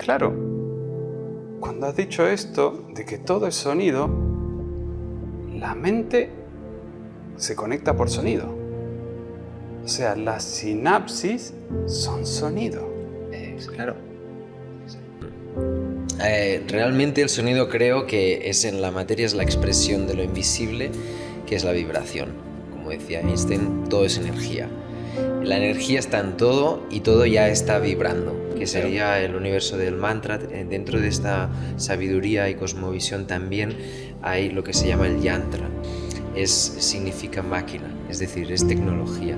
claro, cuando has dicho esto, de que todo es sonido, la mente se conecta por sonido. O sea, las sinapsis son sonido. Claro. Realmente el sonido creo que es en la materia, es la expresión de lo invisible, que es la vibración. Como decía Einstein, todo es energía. La energía está en todo y todo ya está vibrando, que sería el universo del mantra. Dentro de esta sabiduría y cosmovisión también hay lo que se llama el yantra. Significa máquina, es decir, es tecnología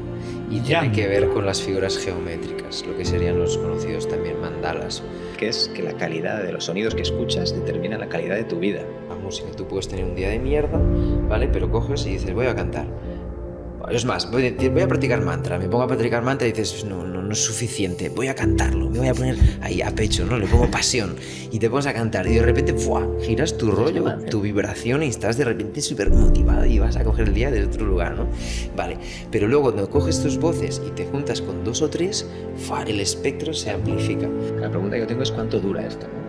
y tiene que ver con las figuras geométricas, lo que serían los conocidos también mandalas. Que es que la calidad de los sonidos que escuchas determina la calidad de tu vida. La música, tú puedes tener un día de mierda, ¿vale? Pero coges y dices, voy a cantar. Es más, voy a practicar mantra, me pongo a practicar mantra y dices, no es suficiente, voy a cantarlo, me voy a poner ahí a pecho, ¿no? Le pongo pasión y te pones a cantar y de repente ¡fua! Giras tu rollo, tu vibración y estás de repente súper motivado y vas a coger el día desde otro lugar, ¿no? Vale, pero luego cuando coges tus voces y te juntas con 2 o 3, ¡fua! El espectro se amplifica. La pregunta que yo tengo es ¿cuánto dura esto, no?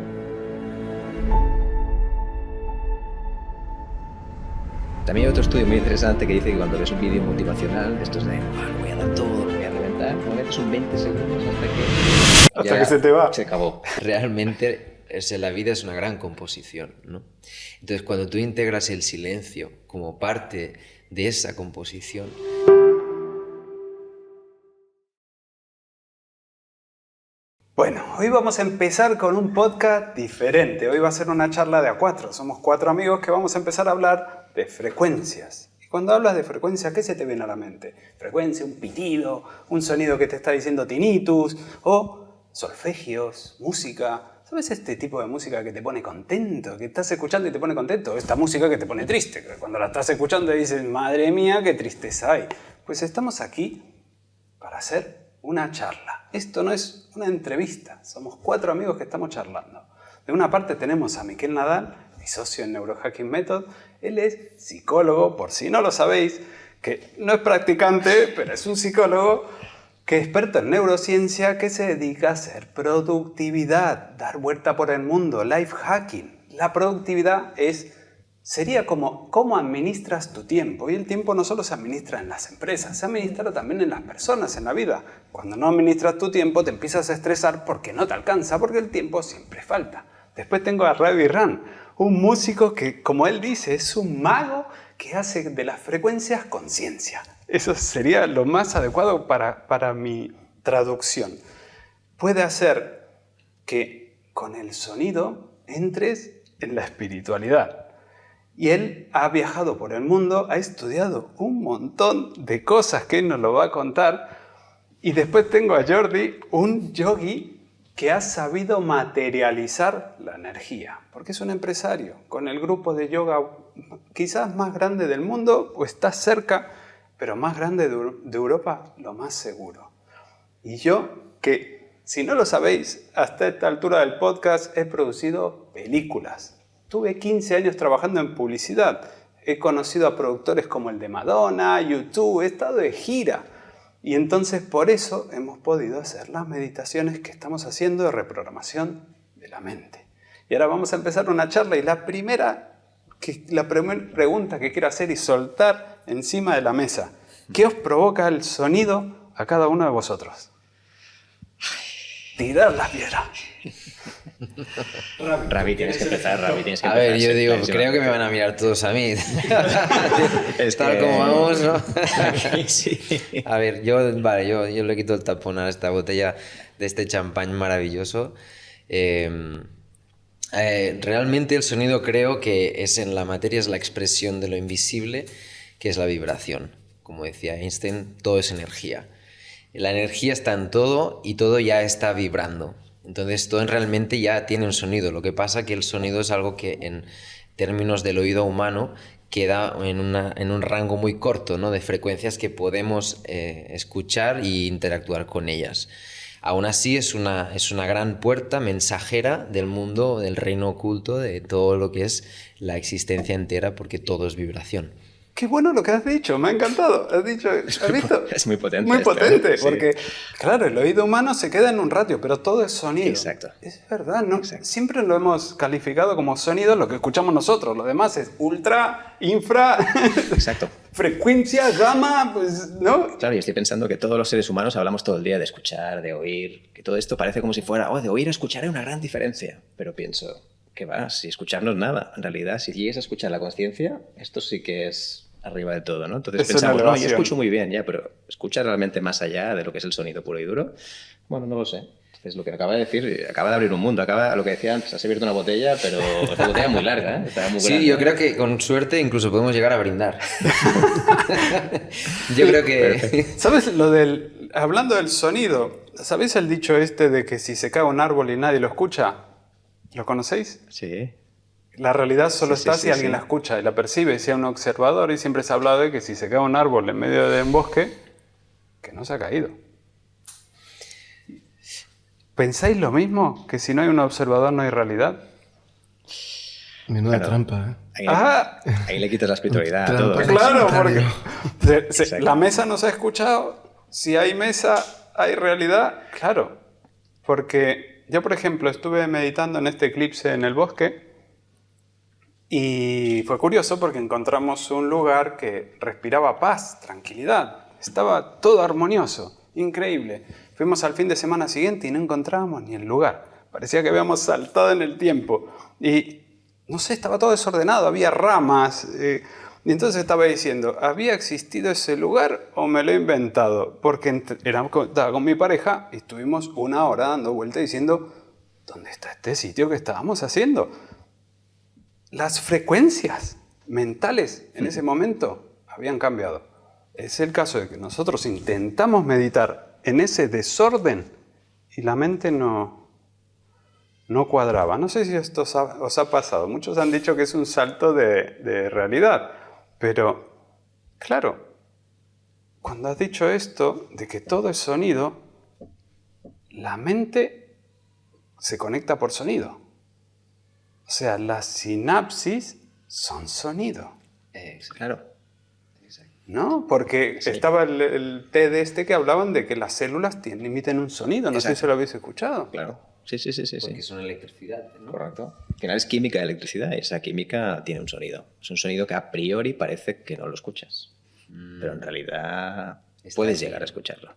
También hay otro estudio muy interesante que dice que cuando ves un vídeo motivacional, esto es de lo voy a dar todo, lo voy a reventar, no metes un 20 segundos hasta que se te va. Se acabó. Realmente la vida es una gran composición, ¿no? Entonces cuando tú integras el silencio como parte de esa composición, Bueno, hoy vamos a empezar con un podcast diferente. Hoy va a ser una charla de A4. Somos 4 amigos que vamos a empezar a hablar de frecuencias. Y cuando hablas de frecuencia, ¿qué se te viene a la mente? Frecuencia, un pitido, un sonido que te está diciendo tinnitus, o solfegios, música. ¿Sabes este tipo de música que te pone contento? Que estás escuchando y te pone contento. Esta música que te pone triste. Que cuando la estás escuchando dices, madre mía, qué tristeza hay. Pues estamos aquí para hacer una charla. Esto no es una entrevista, somos 4 amigos que estamos charlando. De una parte tenemos a Miquel Nadal, mi socio en Neurohacking Method. Él es psicólogo, por si no lo sabéis, que no es practicante, pero es un psicólogo que es experto en neurociencia, que se dedica a hacer productividad, dar vuelta por el mundo, life hacking. La productividad sería como cómo administras tu tiempo. Y el tiempo no solo se administra en las empresas, se administra también en las personas, en la vida. Cuando no administras tu tiempo te empiezas a estresar porque no te alcanza, porque el tiempo siempre falta. Después tengo a Ravi Ram, un músico que, como él dice, es un mago que hace de las frecuencias conciencia. Eso sería lo más adecuado para mi traducción. Puede hacer que con el sonido entres en la espiritualidad. Y él ha viajado por el mundo, ha estudiado un montón de cosas que él nos lo va a contar. Y después tengo a Jordi, un yogi que ha sabido materializar la energía. Porque es un empresario, con el grupo de yoga quizás más grande del mundo, o está cerca, pero más grande de Europa, lo más seguro. Y yo, que si no lo sabéis, hasta esta altura del podcast he producido películas. Tuve 15 años trabajando en publicidad. He conocido a productores como el de Madonna, YouTube, he estado de gira. Y entonces por eso hemos podido hacer las meditaciones que estamos haciendo de reprogramación de la mente. Y ahora vamos a empezar una charla y la primera pregunta que quiero hacer y soltar encima de la mesa. ¿Qué os provoca el sonido a cada uno de vosotros? Tirar la piedra. Ravi, tienes que empezar, Ravi, tienes que a empezar. ver, yo digo, creo que me van a mirar todos a mí. Tal como vamos, ¿no? Sí. A ver, yo le quito el tapón a esta botella de este champán maravilloso. Realmente el sonido creo que es en la materia, es la expresión de lo invisible, que es la vibración. Como decía Einstein, todo es energía. La energía está en todo y todo ya está vibrando. Entonces todo realmente ya tiene un sonido. Lo que pasa es que el sonido es algo que en términos del oído humano queda en un rango muy corto, ¿no? De frecuencias que podemos escuchar e interactuar con ellas. Aún así es una gran puerta mensajera del mundo, del reino oculto, de todo lo que es la existencia entera, porque todo es vibración. Qué bueno lo que has dicho, me ha encantado. Has dicho, ¿has visto? Es muy potente. Muy esto, potente, sí. porque, claro, el oído humano se queda en un ratio, pero todo es sonido. Exacto. Es verdad, ¿no? Exacto. Siempre lo hemos calificado como sonido lo que escuchamos nosotros. Lo demás es ultra, infra, Exacto. frecuencia, gamma, pues, ¿no? Claro, y estoy pensando que todos los seres humanos hablamos todo el día de escuchar, de oír, que todo esto parece como si fuera, de oír a escuchar hay una gran diferencia. Pero pienso, ¿qué va? Si escuchar no es nada. En realidad, si llegues a escuchar la conciencia, esto sí que es arriba de todo, ¿no? Entonces Es pensamos, una no, yo elevación. escucho muy bien, ya, pero ¿escuchas realmente más allá de lo que es el sonido puro y duro? Bueno, no lo sé. Es lo que acaba de decir, acaba de abrir un mundo, lo que decía antes, has abierto una botella, pero esta botella es muy larga, ¿eh? Está muy Sí, grande. yo creo que con suerte incluso podemos llegar a brindar. Yo creo que... ¿Sabes hablando del sonido, ¿sabéis el dicho este de que si se cae un árbol y nadie lo escucha? ¿Lo conocéis? Sí. La realidad solo Sí, está sí, si sí, alguien sí. la escucha y la percibe, sea un observador, y siempre se ha hablado de que si se cae un árbol en medio de un bosque, que no se ha caído. ¿Pensáis lo mismo? ¿Que si no hay un observador no hay realidad? Menuda Claro. trampa, ¿eh? Ahí le quitas la espiritualidad a Trampa. todo. Claro, Comentario. porque Exacto. la mesa no se ha escuchado. Si hay mesa, hay realidad. Claro, porque yo, por ejemplo, estuve meditando en este eclipse en el bosque y fue curioso porque encontramos un lugar que respiraba paz, tranquilidad. Estaba todo armonioso, increíble. Fuimos al fin de semana siguiente y no encontrábamos ni el lugar. Parecía que habíamos saltado en el tiempo. Y no sé, estaba todo desordenado, había ramas. Y entonces estaba diciendo, ¿había existido ese lugar o me lo he inventado? Porque estaba con mi pareja y estuvimos una hora dando vueltas diciendo, ¿dónde está este sitio que estábamos haciendo? Las frecuencias mentales en ese momento habían cambiado. Es el caso de que nosotros intentamos meditar en ese desorden y la mente no cuadraba. No sé si esto os ha pasado. Muchos han dicho que es un salto de realidad. Pero, claro, cuando has dicho esto, de que todo es sonido, la mente se conecta por sonido. O sea, las sinapsis son sonido, Claro. ¿no? Porque estaba el TED este que hablaban de que las células emiten un sonido. No sé Exacto. si lo habéis escuchado. Claro. Sí. Porque son electricidad, ¿no? Correcto. Al final es química de electricidad y esa química tiene un sonido. Es un sonido que a priori parece que no lo escuchas, pero en realidad puedes llegar a escucharlo.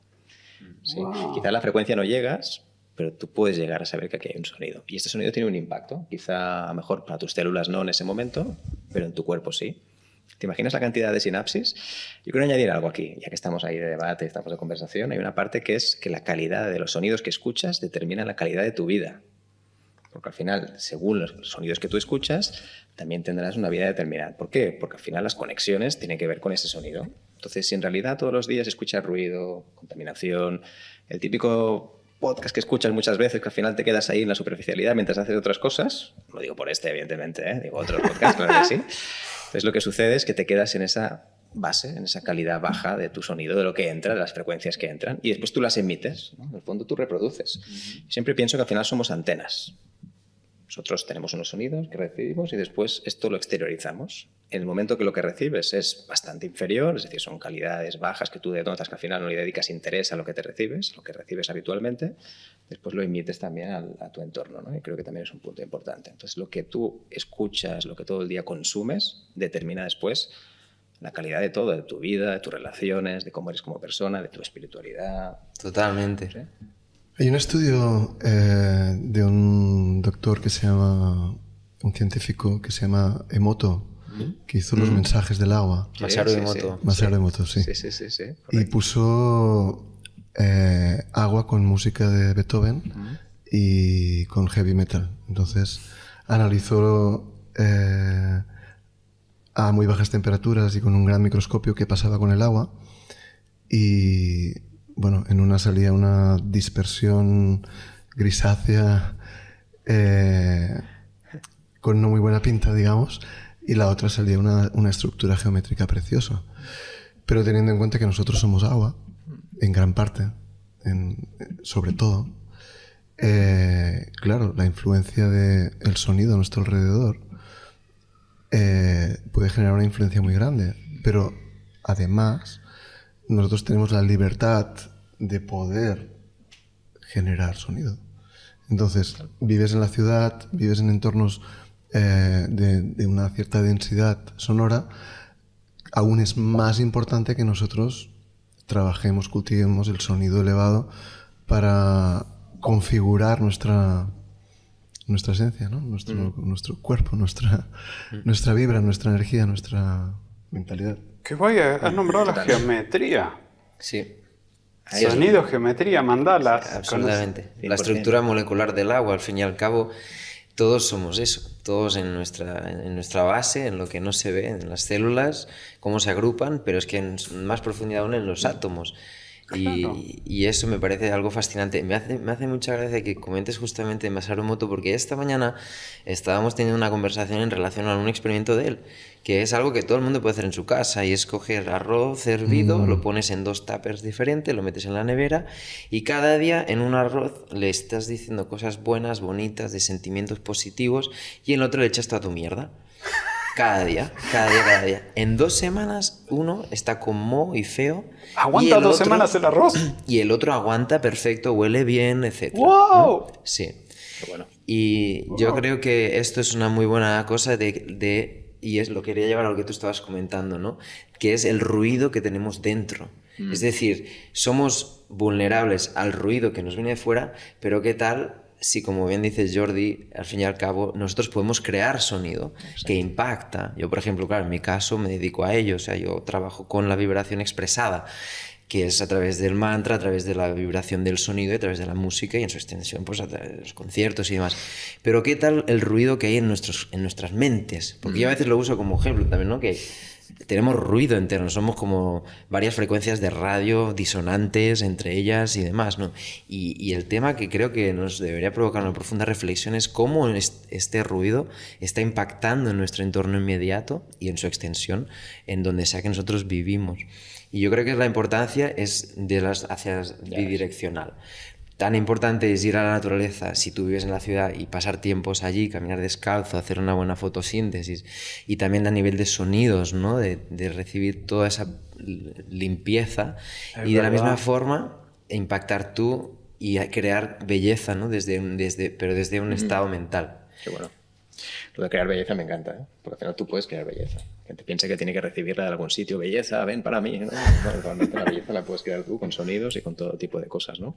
Sí. Wow. Quizás la frecuencia no llegas, pero tú puedes llegar a saber que aquí hay un sonido. Y este sonido tiene un impacto. Quizá a lo mejor para tus células no en ese momento, pero en tu cuerpo sí. ¿Te imaginas la cantidad de sinapsis? Yo quiero añadir algo aquí, ya que estamos ahí de debate, estamos de conversación. Hay una parte que es que la calidad de los sonidos que escuchas determina la calidad de tu vida. Porque al final, según los sonidos que tú escuchas, también tendrás una vida determinada. ¿Por qué? Porque al final las conexiones tienen que ver con ese sonido. Entonces, si en realidad todos los días escuchas ruido, contaminación, el típico podcast que escuchas muchas veces, que al final te quedas ahí en la superficialidad mientras haces otras cosas, lo digo por este, evidentemente, ¿eh? Digo otros podcasts, claro que sí. Entonces, lo que sucede es que te quedas en esa base, en esa calidad baja de tu sonido, de lo que entra, de las frecuencias que entran, y después tú las emites, ¿no? En el fondo tú reproduces. Siempre pienso que al final somos antenas. Nosotros tenemos unos sonidos que recibimos y después esto lo exteriorizamos. En el momento que lo que recibes es bastante inferior, es decir, son calidades bajas que tú notas que al final no le dedicas interés a lo que te recibes, lo que recibes habitualmente, después lo emites también a tu entorno, ¿no? Y creo que también es un punto importante. Entonces, lo que tú escuchas, lo que todo el día consumes, determina después la calidad de todo, de tu vida, de tus relaciones, de cómo eres como persona, de tu espiritualidad. Totalmente. ¿Sí? Hay un estudio de un doctor que se llama, un científico que se llama Emoto, que hizo los mensajes del agua. Masaru Sí, Emoto. Masaru Emoto, sí. Sí. Y Correcto. puso agua con música de Beethoven y con heavy metal. Entonces analizó a muy bajas temperaturas y con un gran microscopio qué pasaba con el agua. Y bueno, en una salía una dispersión grisácea con no muy buena pinta, digamos, y la otra salía una estructura geométrica preciosa. Pero teniendo en cuenta que nosotros somos agua, en gran parte, sobre todo, claro, la influencia del sonido a nuestro alrededor puede generar una influencia muy grande. Pero además, nosotros tenemos la libertad de poder generar sonido. Entonces, vives en la ciudad, vives en entornos de una cierta densidad sonora, aún es más importante que nosotros trabajemos, cultivemos el sonido elevado para configurar nuestra esencia, ¿no? Nuestro cuerpo, nuestra vibra, nuestra energía, nuestra mentalidad. Qué guay, has nombrado la geometría. Sí. Sonido, geometría, mandalas. Absolutamente. La 100%. estructura molecular del agua, al fin y al cabo, todos somos eso. Todos en nuestra base, en lo que no se ve, en las células, cómo se agrupan, pero es que en más profundidad aún en los átomos. Claro. Y eso me parece algo fascinante. Me hace mucha gracia que comentes justamente Masaru Emoto, porque esta mañana estábamos teniendo una conversación en relación a un experimento de él, que es algo que todo el mundo puede hacer en su casa, y es coger arroz hervido, lo pones en 2 tuppers diferentes, lo metes en la nevera, y cada día en un arroz le estás diciendo cosas buenas, bonitas, de sentimientos positivos, y en el otro le echas toda tu mierda. Cada día. En 2 semanas uno está con moho y feo. ¿Aguanta y el 2 otro- semanas el arroz? Y el otro aguanta perfecto, huele bien, etc. ¡Wow! Sí. Pero bueno, Y yo creo que esto es una muy buena cosa y es lo que quería llevar a lo que tú estabas comentando, ¿no? Que es el ruido que tenemos dentro. Es decir, somos vulnerables al ruido que nos viene de fuera, pero ¿qué tal si, como bien dice Jordi, al fin y al cabo, nosotros podemos crear sonido que impacta? Yo, por ejemplo, claro, en mi caso me dedico a ello, o sea, yo trabajo con la vibración expresada, que es a través del mantra, a través de la vibración del sonido y a través de la música y en su extensión pues a través de los conciertos y demás. Pero ¿qué tal el ruido que hay en nuestras mentes? Porque yo a veces lo uso como ejemplo también, ¿no? Que tenemos ruido interno, somos como varias frecuencias de radio disonantes entre ellas y demás, ¿no? Y el tema que creo que nos debería provocar una profunda reflexión es cómo este ruido está impactando en nuestro entorno inmediato y en su extensión, en donde sea que nosotros vivimos. Y yo creo que la importancia es hacia bidireccional. Tan importante es ir a la naturaleza si tú vives en la ciudad y pasar tiempos allí, caminar descalzo, hacer una buena fotosíntesis, y también a nivel de sonidos, ¿no? De recibir toda esa limpieza Es y de la verdad. misma forma impactar tú y crear belleza, ¿no? Pero desde un estado mental. qué bueno. Lo de crear belleza me encanta, ¿eh? Porque al final tú puedes crear belleza. Gente piensa que tiene que recibirla de algún sitio. Belleza, ven para mí, ¿no? No, realmente la belleza la puedes crear tú con sonidos y con todo tipo de cosas, ¿no?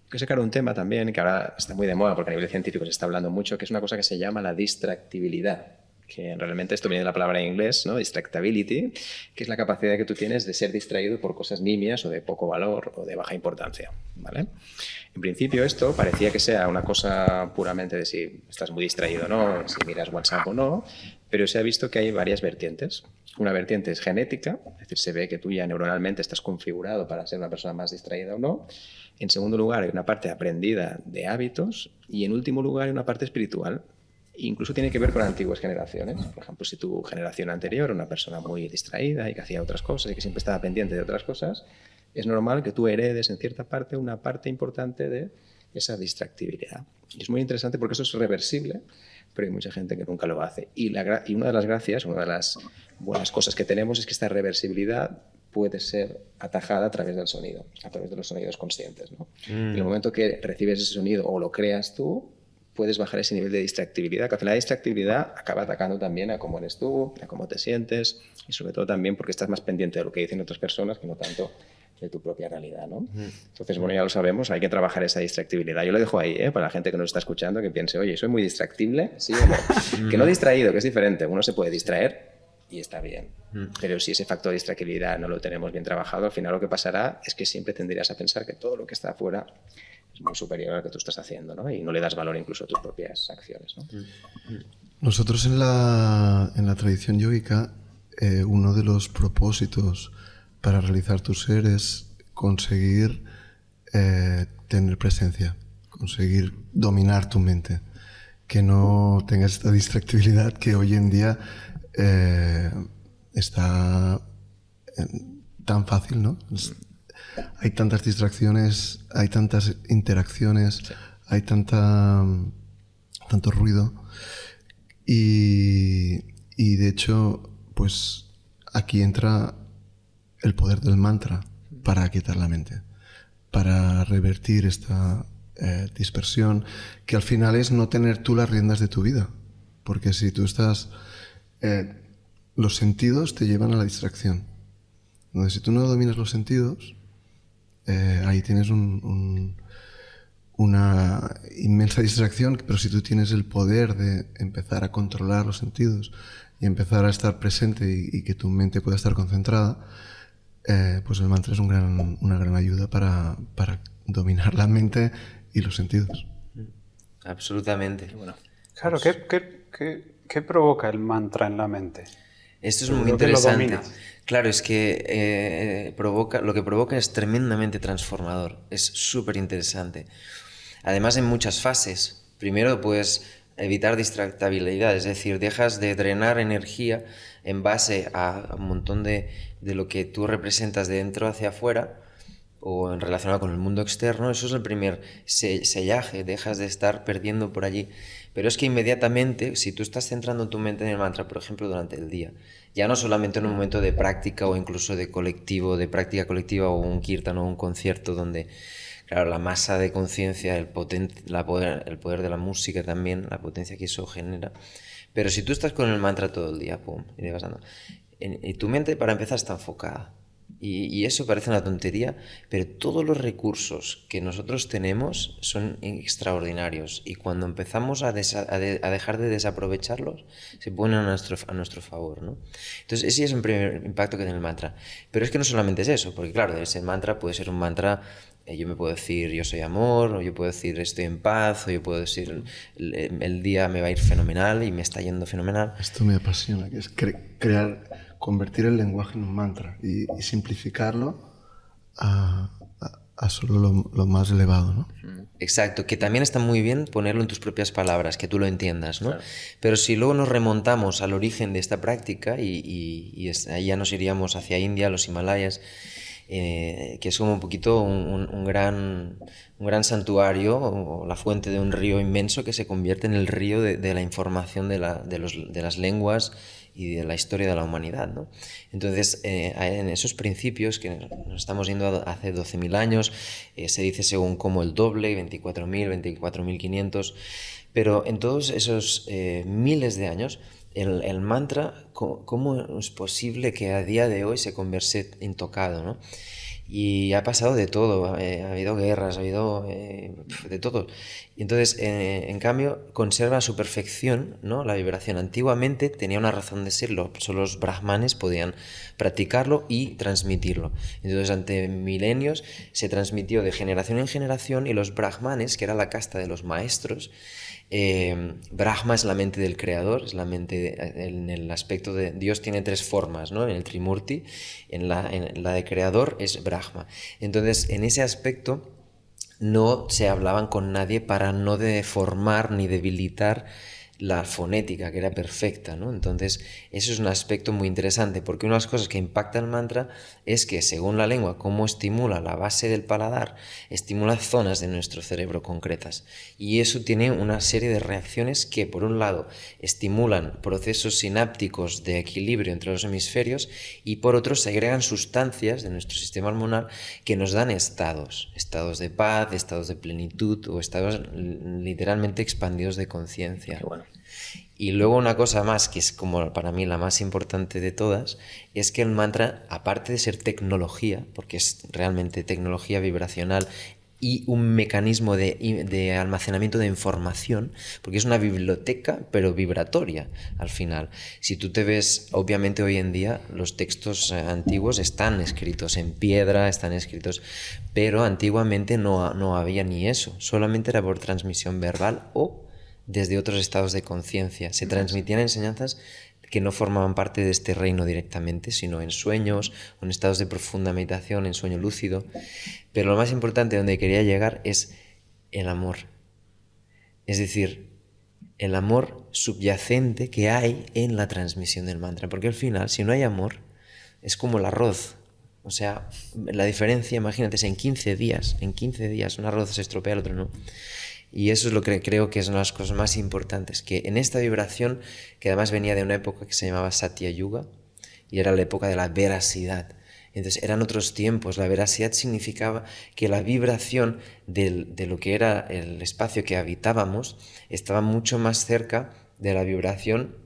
Quiero sacar un tema también que ahora está muy de moda porque a nivel científico se está hablando mucho, que es una cosa que se llama la distractibilidad. Que realmente esto viene de la palabra en inglés, ¿no? Distractability, que es la capacidad que tú tienes de ser distraído por cosas nimias o de poco valor o de baja importancia, ¿vale? En principio esto parecía que sea una cosa puramente de si estás muy distraído o no, si miras WhatsApp o no, pero se ha visto que hay varias vertientes. Una vertiente es genética, es decir, se ve que tú ya neuronalmente estás configurado para ser una persona más distraída o no. En segundo lugar, hay una parte aprendida de hábitos y en último lugar hay una parte espiritual. Incluso tiene que ver con antiguas generaciones. Por ejemplo, si tu generación anterior era una persona muy distraída y que hacía otras cosas y que siempre estaba pendiente de otras cosas, es normal que tú heredes en cierta parte una parte importante de esa distractibilidad. Y es muy interesante porque eso es reversible, pero hay mucha gente que nunca lo hace. Y una de las gracias, una de las buenas cosas que tenemos es que esta reversibilidad puede ser atajada a través del sonido, a través de los sonidos conscientes, ¿no? En el momento que recibes ese sonido o lo creas tú, puedes bajar ese nivel de distractibilidad, que al final la distractibilidad acaba atacando también a cómo eres tú, a cómo te sientes y sobre todo también porque estás más pendiente de lo que dicen otras personas que no tanto de tu propia realidad, ¿no? Entonces, bueno, ya lo sabemos, hay que trabajar esa distractibilidad. Yo lo dejo ahí, para la gente que nos está escuchando, que piense, oye, ¿soy muy distractible? ¿Sí o no? Que no distraído, que es diferente. Uno se puede distraer y está bien. Pero si ese factor de distractibilidad no lo tenemos bien trabajado, al final lo que pasará es que siempre tendrías a pensar que todo lo que está afuera es muy superior a lo que tú estás haciendo, ¿no? Y no le das valor incluso a tus propias acciones, ¿no? Nosotros en la tradición yógica, uno de los propósitos para realizar tu ser es conseguir tener presencia, conseguir dominar tu mente, que no tengas esta distractibilidad que hoy en día está tan fácil, ¿no? Hay tantas distracciones, hay tantas interacciones, sí. Hay tanto ruido y de hecho, pues aquí entra el poder del mantra para aquietar la mente, para revertir esta dispersión, que al final es no tener tú las riendas de tu vida. Porque si tú estás... los sentidos te llevan a la distracción. Entonces, si tú no dominas los sentidos, ahí tienes una inmensa distracción, pero si tú tienes el poder de empezar a controlar los sentidos y empezar a estar presente y que tu mente pueda estar concentrada, pues el mantra es una gran ayuda para dominar la mente y los sentidos. Absolutamente. Bueno, Claro, ¿qué provoca el mantra en la mente? Esto es muy Creo que lo interesante. dominas. Claro, es que lo que provoca es tremendamente transformador. Es súper interesante. Además, en muchas fases. Primero, puedes evitar distractibilidad, es decir, dejas de drenar energía en base a un montón de lo que tú representas de dentro hacia afuera o en relacionado con el mundo externo. Eso es el primer sellaje, dejas de estar perdiendo por allí. Pero es que inmediatamente, si tú estás centrando tu mente en el mantra, por ejemplo, durante el día, ya no solamente en un momento de práctica o incluso de colectivo, de práctica colectiva o un kirtan o un concierto donde, claro, la masa de conciencia, el poder de la música también, la potencia que eso genera. Pero si tú estás con el mantra todo el día, pum, y vas dando, y tu mente para empezar está enfocada. Y eso parece una tontería, pero todos los recursos que nosotros tenemos son extraordinarios y cuando empezamos a dejar de desaprovecharlos, se ponen a nuestro favor, ¿no? Entonces ese es el primer impacto que tiene el mantra. Pero es que no solamente es eso, porque claro, ese mantra puede ser un mantra, yo me puedo decir yo soy amor, o yo puedo decir estoy en paz, o yo puedo decir el día me va a ir fenomenal y me está yendo fenomenal. Esto me apasiona, que es convertir el lenguaje en un mantra y simplificarlo a solo lo más elevado, ¿no? Exacto, que también está muy bien ponerlo en tus propias palabras, que tú lo entiendas, ¿no? Claro. Pero si luego nos remontamos al origen de esta práctica y ahí ya nos iríamos hacia India, los Himalayas, que es como un poquito un gran santuario o la fuente de un río inmenso que se convierte en el río de la información de las lenguas y de la historia de la humanidad, ¿no? Entonces, en esos principios que nos estamos yendo hace 12.000 años, se dice según como el doble, 24.000, 24.500, pero en todos esos miles de años, el mantra, ¿cómo es posible que a día de hoy se conserve intocado, ¿no? Y ha pasado de todo, ha habido guerras, ha habido de todo. Y entonces, en cambio, conserva a su perfección, ¿no?, la vibración. Antiguamente tenía una razón de serlo, solo los brahmanes podían practicarlo y transmitirlo. Entonces, ante milenios se transmitió de generación en generación y los brahmanes, que era la casta de los maestros, Brahma es la mente del creador, es la mente en el aspecto de Dios tiene tres formas, ¿no? En el Trimurti, en la de creador es Brahma. Entonces, en ese aspecto no se hablaban con nadie para no deformar ni debilitar la fonética, que era perfecta, ¿no? Entonces, eso es un aspecto muy interesante, porque una de las cosas que impacta el mantra es que, según la lengua, cómo estimula la base del paladar, estimula zonas de nuestro cerebro concretas. Y eso tiene una serie de reacciones que, por un lado, estimulan procesos sinápticos de equilibrio entre los hemisferios y, por otro, se agregan sustancias de nuestro sistema hormonal que nos dan estados de paz, estados de plenitud o estados literalmente expandidos de conciencia. Qué bueno. Y luego una cosa más, que es como para mí la más importante de todas, es que el mantra, aparte de ser tecnología, porque es realmente tecnología vibracional y un mecanismo de almacenamiento de información, porque es una biblioteca, pero vibratoria al final. Si tú te ves, obviamente hoy en día los textos antiguos están escritos en piedra, están escritos, pero antiguamente no había ni eso, solamente era por transmisión verbal o desde otros estados de conciencia. Se transmitían enseñanzas que no formaban parte de este reino directamente, sino en sueños o en estados de profunda meditación, en sueño lúcido. Pero lo más importante donde quería llegar es el amor. Es decir, el amor subyacente que hay en la transmisión del mantra. Porque al final, si no hay amor, es como el arroz. O sea, la diferencia, imagínate, es en 15 días. En 15 días un arroz se estropea, el otro no. Y eso es lo que creo que es una de las cosas más importantes, que en esta vibración, que además venía de una época que se llamaba Satya Yuga, y era la época de la veracidad. Entonces eran otros tiempos. La veracidad significaba que la vibración de lo que era el espacio que habitábamos estaba mucho más cerca de la vibración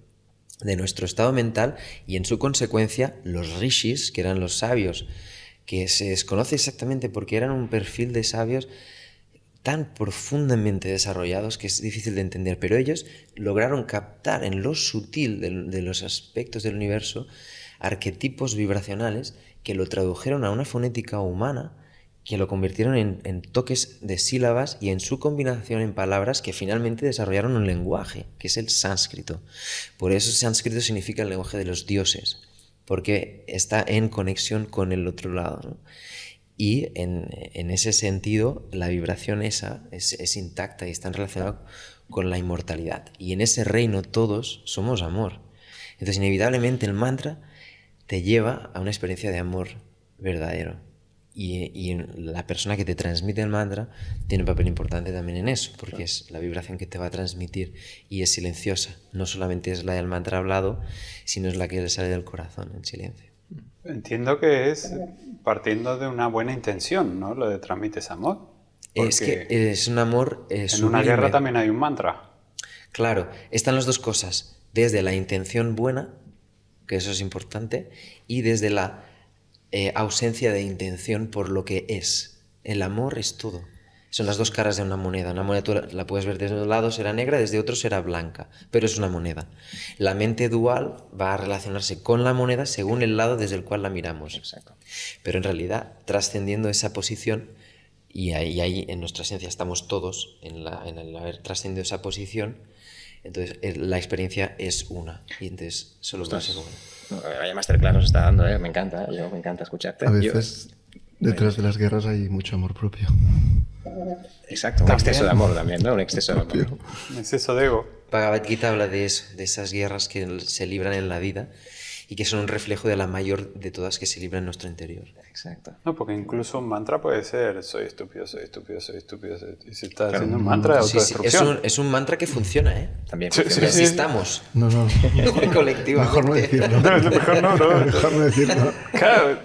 de nuestro estado mental, y en su consecuencia los rishis, que eran los sabios, que se desconoce exactamente porque eran un perfil de sabios tan profundamente desarrollados que es difícil de entender, pero ellos lograron captar en lo sutil de los aspectos del universo arquetipos vibracionales que lo tradujeron a una fonética humana, que lo convirtieron en toques de sílabas y en su combinación en palabras que finalmente desarrollaron un lenguaje, que es el sánscrito. Por eso sánscrito significa el lenguaje de los dioses, porque está en conexión con el otro lado, ¿no? Y en ese sentido la vibración esa es intacta y está relacionada con la inmortalidad. Y en ese reino todos somos amor. Entonces inevitablemente el mantra te lleva a una experiencia de amor verdadero. Y la persona que te transmite el mantra tiene un papel importante también en eso, porque es la vibración que te va a transmitir y es silenciosa. No solamente es la del mantra hablado, sino es la que le sale del corazón en silencio. Entiendo que es partiendo de una buena intención, ¿no? Lo de transmites amor. Es que es un amor en una guerra también hay un mantra. Claro, están las dos cosas. Desde la intención buena, que eso es importante, y desde la ausencia de intención por lo que es. El amor es todo. Son las dos caras de una moneda. Una moneda tú la puedes ver desde un lado será negra, desde otro será blanca, pero es una moneda. La mente dual va a relacionarse con la moneda según el lado desde el cual la miramos. Exacto. Pero en realidad, trascendiendo esa posición, y ahí en nuestra esencia estamos todos, en el haber trascendido esa posición, entonces la experiencia es una, y entonces solo va a ser una. Vaya masterclass nos está dando, me encanta, me encanta escucharte. A veces detrás de las guerras hay mucho amor propio. Exacto, un exceso de amor también, ¿no? Un exceso de amor. Un exceso de ego. Bhagavad Gita habla de eso, de esas guerras que se libran en la vida y que son un reflejo de la mayor de todas que se libra en nuestro interior. Exacto. No, porque incluso un mantra puede ser soy estúpido, soy estúpido, soy estúpido. Y si estás haciendo un mantra de autodestrucción. Es un mantra que funciona, ¿eh? También Sí, funciona. sí, sí. Estamos No, colectivamente. mejor no decirlo. Mejor no. Mejor no decirlo. Claro,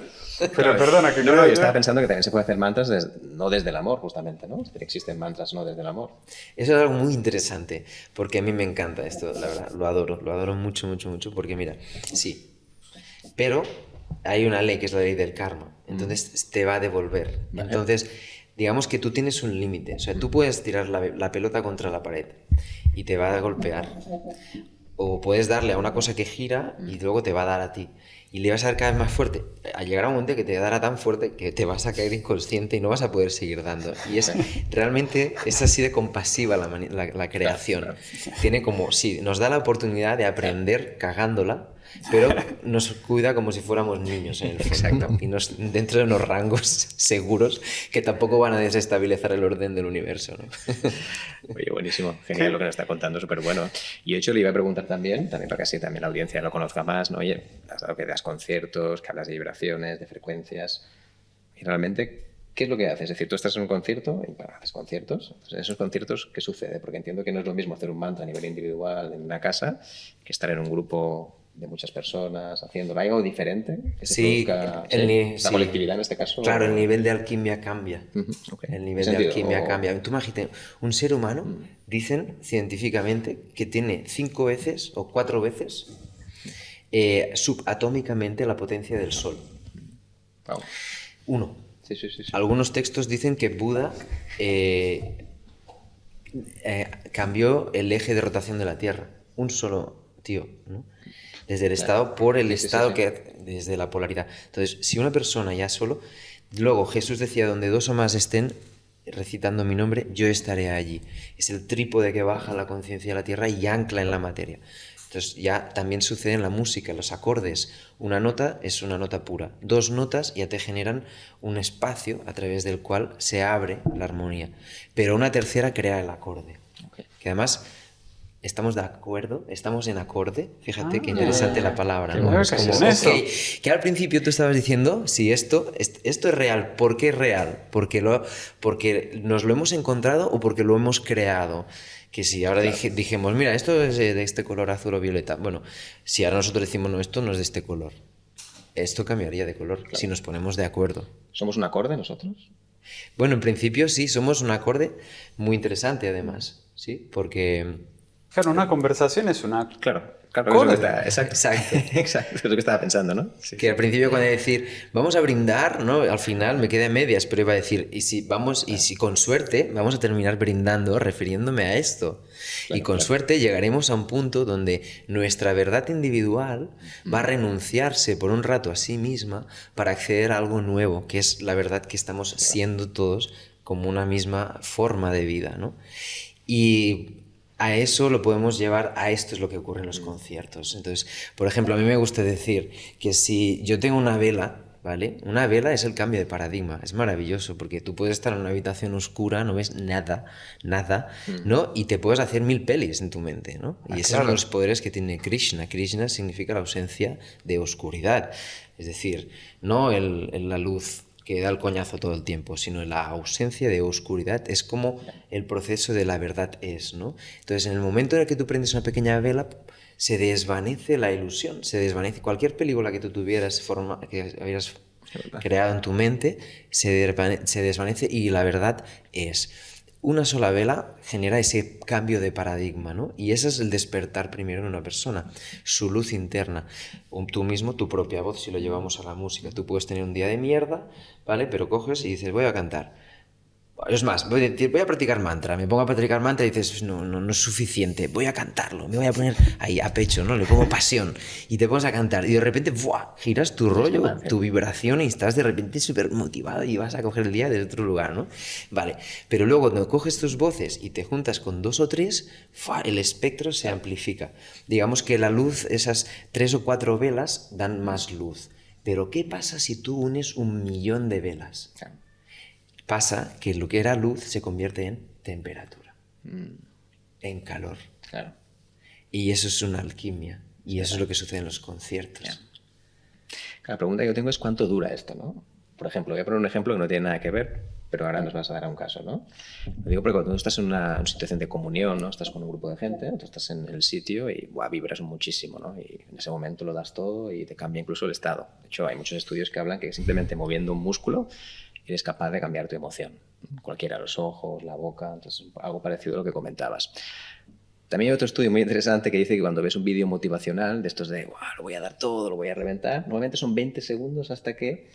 pero perdona, que No, yo estaba pensando que también se puede hacer mantras no desde el amor, justamente, ¿no? Existen mantras no desde el amor. Eso es algo muy interesante, porque a mí me encanta esto, la verdad, lo adoro mucho, mucho, mucho, porque mira, sí, pero hay una ley que es la ley del karma, entonces te va a devolver. Vale. Entonces, digamos que tú tienes un límite, o sea, tú puedes tirar la pelota contra la pared y te va a golpear, o puedes darle a una cosa que gira y luego te va a dar a ti. Y le vas a dar cada vez más fuerte. A llegar a un momento que te dará tan fuerte que te vas a caer inconsciente y no vas a poder seguir dando. Y realmente es así de compasiva la creación. Tiene como, sí, nos da la oportunidad de aprender cagándola, pero nos cuida como si fuéramos niños en el fondo. Exacto. Y dentro de unos rangos seguros que tampoco van a desestabilizar el orden del universo, ¿no? Oye, buenísimo. Genial lo que nos está contando, súper bueno. Y de hecho le iba a preguntar también para que así también la audiencia lo conozca más, ¿no? Oye, has dado que das conciertos, que hablas de vibraciones, de frecuencias. Y realmente, ¿qué es lo que haces? Es decir, tú estás en un concierto y haces conciertos. Entonces, en esos conciertos, ¿qué sucede? Porque entiendo que no es lo mismo hacer un mantra a nivel individual en una casa que estar en un grupo de muchas personas haciéndolo. ¿Hay algo diferente? Que se Sí, produzca, la colectividad en este caso. Claro, el nivel de alquimia cambia. Okay. El nivel de alquimia cambia. Tú imagínate, un ser humano, dicen científicamente, que tiene 5 veces o 4 veces subatómicamente la potencia del Sol. Wow. 1. Sí. Algunos textos dicen que Buda cambió el eje de rotación de la Tierra. Un solo tío, ¿no? Desde el estado por el estado que desde la polaridad. Entonces, si una persona ya solo, luego Jesús decía, donde 2 o más estén recitando mi nombre, yo estaré allí. Es el trípode que baja la conciencia de la tierra y ancla en la materia. Entonces ya también sucede en la música, los acordes. Una nota es una nota pura. 2 notas ya te generan un espacio a través del cual se abre la armonía. Pero una tercera crea el acorde. Okay. Que además estamos de acuerdo, estamos en acorde. Fíjate qué interesante la palabra, ¿no? Es como, okay, que al principio tú estabas diciendo, si esto es real, ¿por qué es real? ¿Porque nos lo hemos encontrado o porque lo hemos creado? Que si ahora dijimos, mira, esto es de este color azul o violeta. Bueno, si ahora nosotros decimos, no, esto no es de este color. esto cambiaría de color si nos ponemos de acuerdo. ¿Somos un acorde nosotros? Bueno, en principio sí, somos un acorde muy interesante además, ¿sí? Porque... Claro, una conversación es una... Claro, Acorde. exacto. Exacto. Exacto, es lo que estaba pensando, ¿no? Sí. Que al principio cuando decir, vamos a brindar, ¿no? Al final me quedé a medias, pero iba a decir, y si con suerte vamos a terminar brindando refiriéndome a esto. Claro, y con claro. suerte llegaremos a un punto donde nuestra verdad individual va a renunciarse por un rato a sí misma para acceder a algo nuevo, que es la verdad que estamos siendo todos como una misma forma de vida, ¿no? Y a eso lo podemos llevar, a esto es lo que ocurre en los conciertos. Entonces, por ejemplo, a mí me gusta decir que si yo tengo una vela, ¿vale? Una vela es el cambio de paradigma, es maravilloso, porque tú puedes estar en una habitación oscura, no ves nada, ¿no? Y te puedes hacer 1000 pelis en tu mente, ¿no? Y ese es uno de los poderes que tiene Krishna. Krishna significa la ausencia de oscuridad, es decir, no la luz que da el coñazo todo el tiempo, sino la ausencia de oscuridad es como el proceso de la verdad es, ¿no? Entonces, en el momento en el que tú prendes una pequeña vela, se desvanece la ilusión, se desvanece cualquier película que tú tuvieras, que habías creado en tu mente, se desvanece y la verdad es... Una sola vela genera ese cambio de paradigma, ¿no? Y ese es el despertar primero en una persona, su luz interna. Tú mismo, tu propia voz, si lo llevamos a la música. Tú puedes tener un día de mierda, ¿vale? Pero coges y dices, voy a cantar. Es más, voy a practicar mantra. Me pongo a practicar mantra y dices, no es suficiente. Voy a cantarlo. Me voy a poner ahí a pecho, ¿no? Le pongo pasión. Y te pones a cantar. Y de repente, ¡buah! Giras tu rollo, tu vibración y estás de repente súper motivado y vas a coger el día desde otro lugar, ¿no? Vale. Pero luego cuando coges tus voces y te juntas con 2 o 3, ¡fua! El espectro se amplifica. Digamos que la luz, esas 3 o 4 velas dan más luz. Pero ¿qué pasa si tú unes 1.000.000 de velas? Pasa que lo que era luz se convierte en temperatura, en calor. Claro. Y eso es una alquimia. Y eso es lo que sucede en los conciertos. La pregunta que yo tengo es ¿cuánto dura esto, no? Por ejemplo, voy a poner un ejemplo que no tiene nada que ver, pero ahora nos vas a dar un caso, ¿no? Lo digo porque cuando tú estás en una situación de comunión, ¿no? Estás con un grupo de gente, tú estás en el sitio y vibras muchísimo, ¿no? Y en ese momento lo das todo y te cambia incluso el estado. De hecho, hay muchos estudios que hablan que simplemente moviendo un músculo eres capaz de cambiar tu emoción. Cualquiera, los ojos, la boca, entonces algo parecido a lo que comentabas. También hay otro estudio muy interesante que dice que cuando ves un vídeo motivacional de estos de lo voy a dar todo, lo voy a reventar, normalmente son 20 segundos hasta que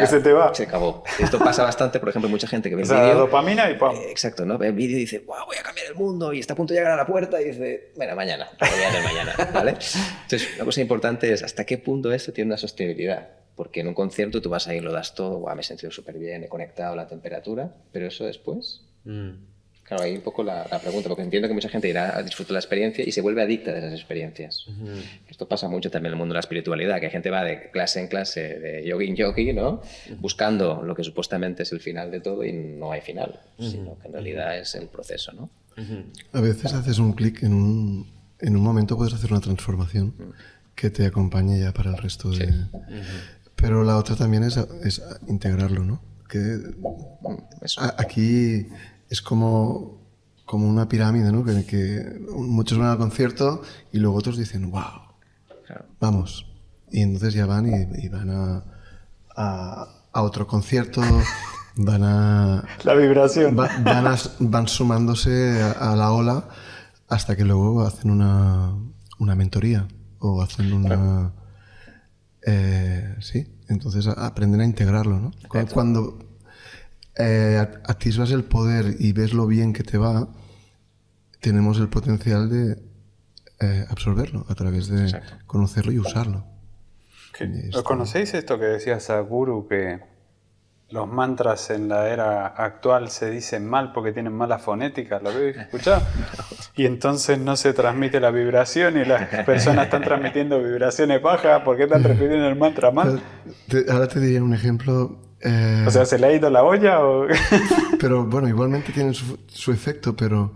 se te va. Se acabó. Esto pasa bastante, por ejemplo, mucha gente que ve el O sea, vídeo... dopamina y ¡pum! Exacto, ¿no? Ve el vídeo y dice, voy a cambiar el mundo y está a punto de llegar a la puerta y dice, bueno, mañana, lo voy a hacer mañana, ¿vale? Entonces, una cosa importante es hasta qué punto esto tiene una sostenibilidad. Porque en un concierto tú vas ahí y lo das todo, me he sentido súper bien, he conectado la temperatura, pero eso después... Claro, ahí un poco la pregunta, porque entiendo que mucha gente irá a disfrutar la experiencia y se vuelve adicta de esas experiencias. Esto pasa mucho también en el mundo de la espiritualidad, que gente va de clase en clase, de yogi en yogi, ¿no? Buscando lo que supuestamente es el final de todo y no hay final, sino que en realidad es el proceso, ¿no? A veces haces un clic en un momento, puedes hacer una transformación que te acompañe ya para el resto de... Pero la otra también es integrarlo, ¿no? Que aquí es como una pirámide, ¿no? Que muchos van al concierto y luego otros dicen, wow, vamos. Y entonces ya van y van a otro concierto, van a... La vibración. Van sumándose a la ola hasta que luego hacen una mentoría o hacen una... sí, entonces aprenden a integrarlo, ¿no? Cuando atisbas el poder y ves lo bien que te va, tenemos el potencial de absorberlo a través de conocerlo y usarlo. ¿Lo conocéis esto que decía Sadhguru, que los mantras en la era actual se dicen mal porque tienen mala fonética? ¿Lo habéis escuchado? Y entonces no se transmite la vibración y las personas están transmitiendo vibraciones bajas porque están repitiendo el mantra mal. Ahora te diría un ejemplo. O sea, ¿se le ha ido la olla o...? Pero bueno, igualmente tiene su efecto, pero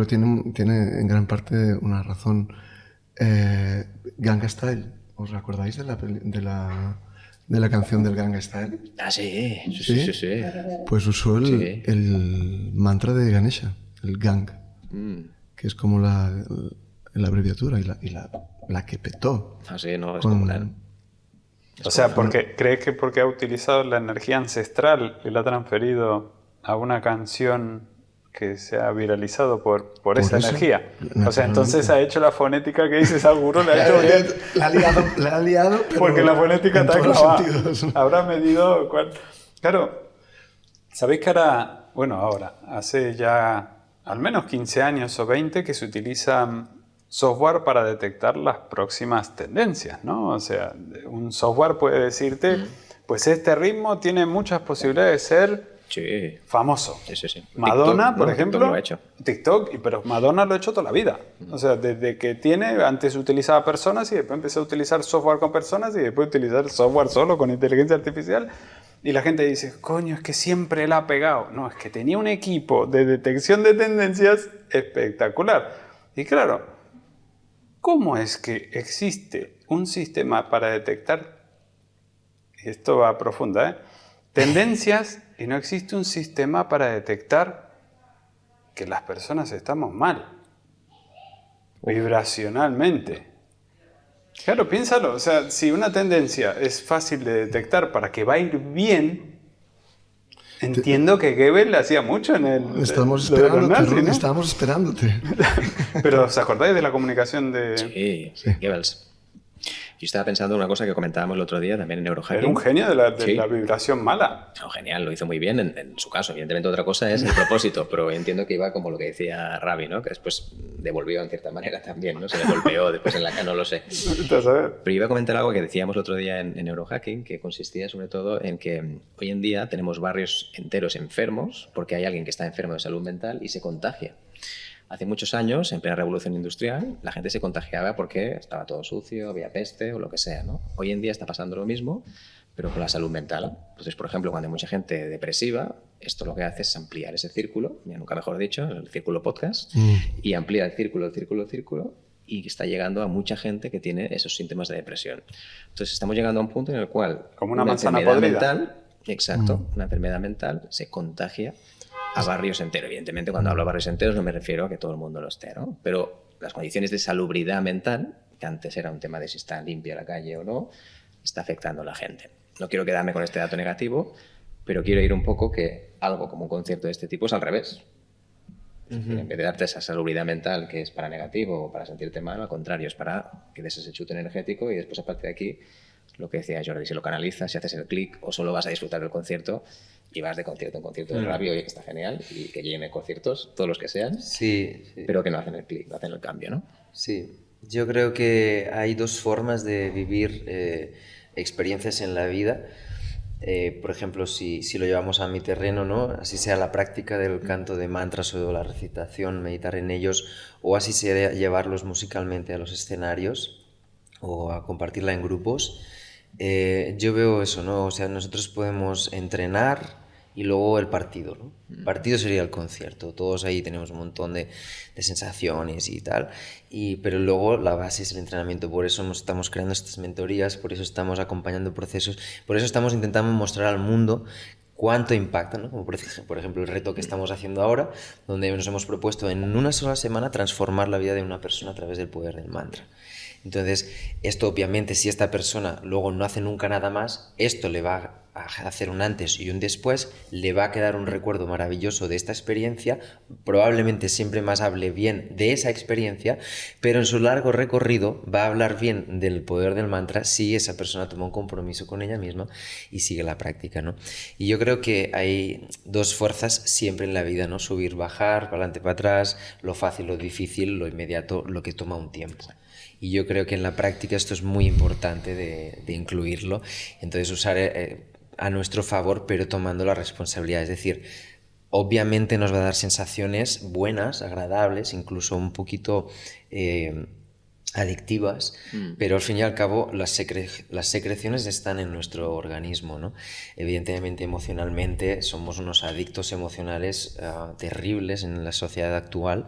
tiene en gran parte una razón. Ganga Style, ¿os acordáis de la canción del Ganga Style? Ah, sí. Pues usó el mantra de Ganesha, el Gang, que es como la abreviatura y la que petó. Ah, sí, no, es como una... O sea, ¿crees que porque ha utilizado la energía ancestral y la ha transferido a una canción que se ha viralizado por esa eso, energía? O sea, naturalmente. entonces ha hecho la fonética que dice Sadhguru, la ha hecho bien. La ha liado, pero Porque la fonética en está todos los clavada. sentidos. Habrá medido cuál. Claro, sabéis que ahora, hace ya al menos 15 años o 20 que se utiliza software para detectar las próximas tendencias, ¿no? O sea, un software puede decirte, pues este ritmo tiene muchas posibilidades de ser Sí. famoso. Sí. Madonna, TikTok, por ¿no? ejemplo, TikTok lo ha hecho. TikTok, pero Madonna lo ha hecho toda la vida. O sea, desde que antes utilizaba personas y después empezó a utilizar software con personas y después utilizar software solo con inteligencia artificial. Y la gente dice, coño, es que siempre la ha pegado. No, es que tenía un equipo de detección de tendencias espectacular. Y claro, ¿cómo es que existe un sistema para detectar, y esto va profunda, tendencias y no existe un sistema para detectar que las personas estamos mal, vibracionalmente? Claro, piénsalo, o sea, si una tendencia es fácil de detectar para que va a ir bien, entiendo que Goebbels le hacía mucho en el... Estábamos lo de los esperándote, nazis, Ronnie, ¿no? estábamos esperándote. Pero ¿os acordáis de la comunicación de...? Sí, Goebbels. Yo estaba pensando en una cosa que comentábamos el otro día también en Neurohacking. Era un genio de la Sí. vibración mala. No, genial, lo hizo muy bien en su caso. Evidentemente otra cosa es el propósito, pero entiendo que iba como lo que decía Ravi, ¿no? Que después devolvió en cierta manera también, ¿no? Se le golpeó después en la cara, no lo sé. Vete a saber. Pero iba a comentar algo que decíamos el otro día en Neurohacking, que consistía sobre todo en que hoy en día tenemos barrios enteros enfermos porque hay alguien que está enfermo de salud mental y se contagia. Hace muchos años, en plena revolución industrial, la gente se contagiaba porque estaba todo sucio, había peste o lo que sea, ¿no? Hoy en día está pasando lo mismo, pero con la salud mental. Entonces, por ejemplo, cuando hay mucha gente depresiva, esto lo que hace es ampliar ese círculo, ya nunca mejor dicho, el círculo podcast, y amplía el círculo, y está llegando a mucha gente que tiene esos síntomas de depresión. Entonces, estamos llegando a un punto en el cual Como una manzana enfermedad podrida. mental, exacto, una enfermedad mental se contagia a barrios enteros. Evidentemente, cuando hablo de barrios enteros no me refiero a que todo el mundo lo esté, ¿no? Pero las condiciones de salubridad mental, que antes era un tema de si está limpia la calle o no, está afectando a la gente. No quiero quedarme con este dato negativo, pero quiero ir un poco que algo como un concierto de este tipo es al revés. En vez de darte esa salubridad mental que es para negativo o para sentirte mal, al contrario, es para que des ese chute energético y después, aparte de aquí, lo que decía Jordi, si lo canalizas, si haces el clic o solo vas a disfrutar del concierto y vas de concierto en concierto de Ravi, oye, que está genial y que llenen conciertos, todos los que sean, Sí. pero que no hacen el clic, no hacen el cambio, ¿no? Sí, yo creo que hay dos formas de vivir experiencias en la vida. Por ejemplo, si lo llevamos a mi terreno, ¿no? Así sea la práctica del canto de mantras o la recitación, meditar en ellos, o así sea llevarlos musicalmente a los escenarios o a compartirla en grupos. Yo veo eso, ¿no? O sea, nosotros podemos entrenar y luego el partido, ¿no? El partido sería el concierto. Todos ahí tenemos un montón de sensaciones y tal, pero luego la base es el entrenamiento. Por eso nos estamos creando estas mentorías, por eso estamos acompañando procesos, por eso estamos intentando mostrar al mundo cuánto impacta, ¿no? Como por ejemplo el reto que estamos haciendo ahora, donde nos hemos propuesto en una sola semana transformar la vida de una persona a través del poder del mantra. Entonces, esto obviamente, si esta persona luego no hace nunca nada más, esto le va a hacer un antes y un después, le va a quedar un recuerdo maravilloso de esta experiencia, probablemente siempre más hable bien de esa experiencia, pero en su largo recorrido va a hablar bien del poder del mantra si esa persona toma un compromiso con ella misma y sigue la práctica, ¿no? Y yo creo que hay dos fuerzas siempre en la vida, ¿no? Subir, bajar, para adelante, para atrás, lo fácil, lo difícil, lo inmediato, lo que toma un tiempo. Y yo creo que en la práctica esto es muy importante de incluirlo. Entonces usar a nuestro favor, pero tomando la responsabilidad. Es decir, obviamente nos va a dar sensaciones buenas, agradables, incluso un poquito adictivas, pero al fin y al cabo las secreciones están en nuestro organismo, ¿no? Evidentemente emocionalmente somos unos adictos emocionales terribles en la sociedad actual,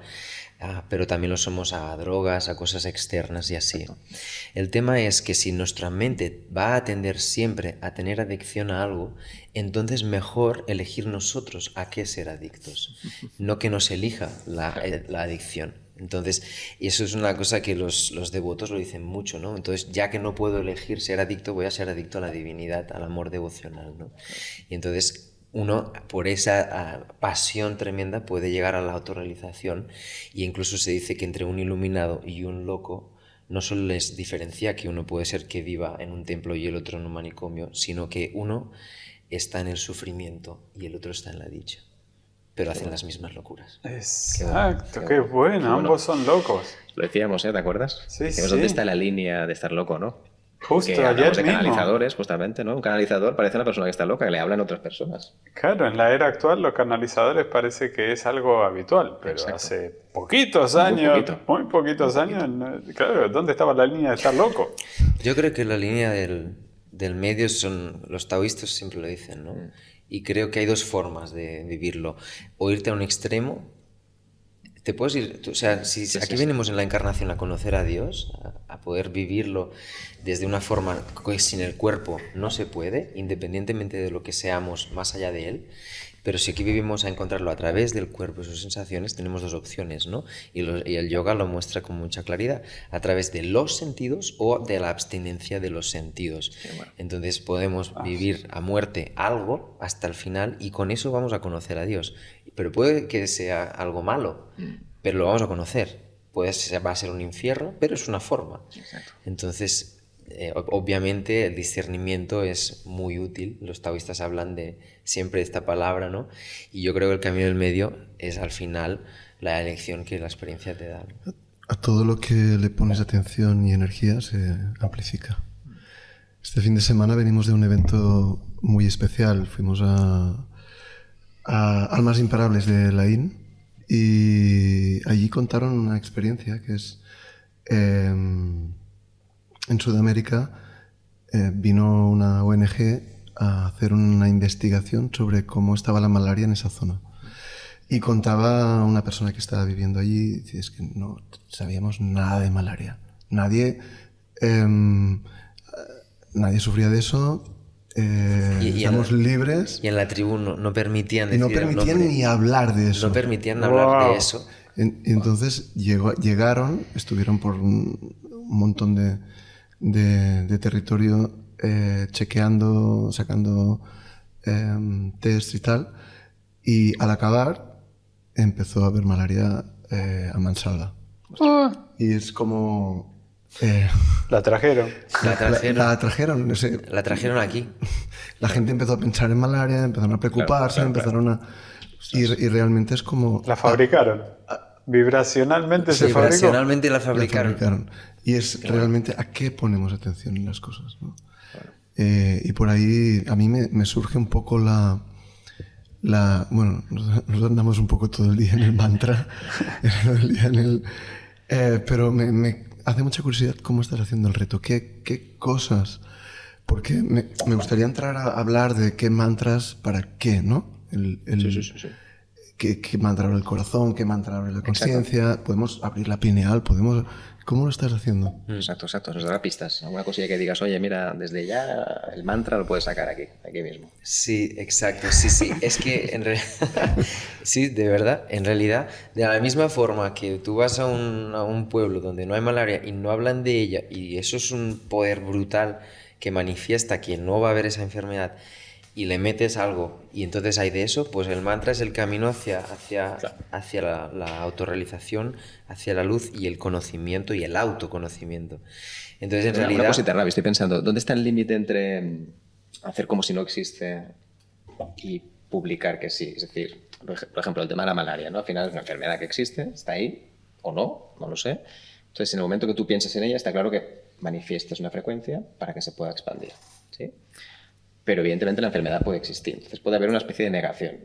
pero también lo somos a drogas, a cosas externas y así. El tema es que si nuestra mente va a tender siempre a tener adicción a algo, entonces mejor elegir nosotros a qué ser adictos, no que nos elija la adicción. Entonces, eso es una cosa que los devotos lo dicen mucho, ¿no? Entonces, ya que no puedo elegir ser adicto, voy a ser adicto a la divinidad, al amor devocional, ¿no? Y entonces uno, por esa pasión tremenda, puede llegar a la autorrealización, y incluso se dice que entre un iluminado y un loco no solo les diferencia que uno puede ser que viva en un templo y el otro en un manicomio, sino que uno está en el sufrimiento y el otro está en la dicha, pero hacen las mismas locuras. Exacto, qué bueno, ambos son locos. Lo decíamos, ¿te acuerdas? Sí, Decíamos, sí. ¿dónde está la línea de estar loco, no? Justo Que hablamos ayer de mismo. canalizadores, justamente, ¿no? Un canalizador parece una persona que está loca, que le hablan a otras personas. Claro, en la era actual los canalizadores parece que es algo habitual, pero Exacto. hace poquitos Muy años, poquito. muy poquitos años, claro, ¿dónde estaba la línea de estar loco? Yo creo que la línea del medio son, los taoístas siempre lo dicen, ¿no? Y creo que hay dos formas de vivirlo. O irte a un extremo, te puedes ir, o sea, si aquí venimos en la encarnación a conocer a Dios, a poder vivirlo desde una forma que sin el cuerpo no se puede, independientemente de lo que seamos más allá de él. Pero si aquí vivimos a encontrarlo a través del cuerpo y sus sensaciones, tenemos dos opciones, ¿no? Y el yoga lo muestra con mucha claridad, a través de los sentidos o de la abstinencia de los sentidos. bueno. Entonces podemos vivir a muerte algo hasta el final, y con eso vamos a conocer a Dios. Pero puede que sea algo malo, pero lo vamos a conocer. Va a ser un infierno, pero es una forma. Exacto. Entonces, obviamente el discernimiento es muy útil. Los taoístas hablan de siempre esta palabra, ¿no? Y yo creo que el camino del medio es al final la elección que la experiencia te da, ¿no? A todo lo que le pones atención y energía se amplifica. Este fin de semana venimos de un evento muy especial. Fuimos a Almas Imparables de Laín, y allí contaron una experiencia que es... en Sudamérica vino una ONG a hacer una investigación sobre cómo estaba la malaria en esa zona. Y contaba una persona que estaba viviendo allí, y decía, es que no sabíamos nada de malaria. Nadie sufría de eso, estamos libres. Y en la tribu no permitían Y decir no el permitían nombre. ni hablar de eso. No permitían hablar de eso. Y entonces llegaron, estuvieron por un montón de territorio chequeando, sacando test y tal, y al acabar empezó a haber malaria a mansalva. Y es como... La trajeron. La trajeron, no sé. La trajeron aquí. La gente empezó a pensar en malaria, empezaron a preocuparse, empezaron a... Y realmente es como... La fabricaron. Vibracionalmente se fabricó. Vibracionalmente la La fabricaron. fabricaron. Y es realmente a qué ponemos atención en las cosas, ¿no? Y por ahí a mí me surge un poco bueno, nos andamos un poco todo el día en el mantra, todo el día pero me hace mucha curiosidad cómo estás haciendo el reto, qué cosas, porque me gustaría entrar a hablar de qué mantras para qué, ¿no? Sí. ¿Qué mantra abre el corazón? ¿Qué mantra abre la conciencia? Podemos abrir la pineal, ¿cómo lo estás haciendo? Exacto. Nos dará pistas. Alguna cosilla que digas, oye, mira, desde ya el mantra lo puedes sacar aquí mismo. Sí, exacto, sí. Es que sí, de verdad, en realidad, de la misma forma que tú vas a un pueblo donde no hay malaria y no hablan de ella, y eso es un poder brutal que manifiesta que no va a haber esa enfermedad, y le metes algo y entonces hay de eso, pues el mantra es el camino hacia la autorrealización, hacia la luz y el conocimiento y el autoconocimiento. Entonces, en realidad... Una cosita, Ravi, estoy pensando, ¿dónde está el límite entre hacer como si no existe y publicar que sí? Es decir, por ejemplo, el tema de la malaria, ¿no? Al final es una enfermedad que existe, está ahí, o no lo sé. Entonces, en el momento que tú piensas en ella, está claro que manifiestas una frecuencia para que se pueda expandir, ¿sí? Pero evidentemente la enfermedad puede existir. Entonces puede haber una especie de negación,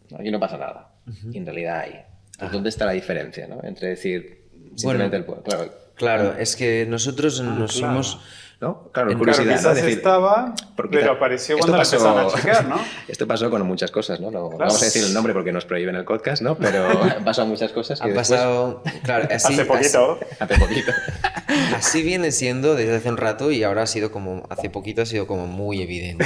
¿no? Y no pasa nada. Y en realidad hay. Entonces, ¿dónde está la diferencia, ¿no? Entre decir simplemente el poder? Claro, es que nosotros somos... ¿No? Claro, Claro, curiosidad, quizás ¿no? Decir, estaba, porque pero apareció esto cuando pasó- lo empezaron a chequear, ¿no? Esto pasó con muchas cosas, ¿no? No vamos a decir el nombre porque nos prohíben el podcast, ¿no? Pero han pasado muchas cosas que Han pasado... Claro, Hace poquito. hace poquito. Así viene siendo desde hace un rato, y ahora hace poquito ha sido como muy evidente.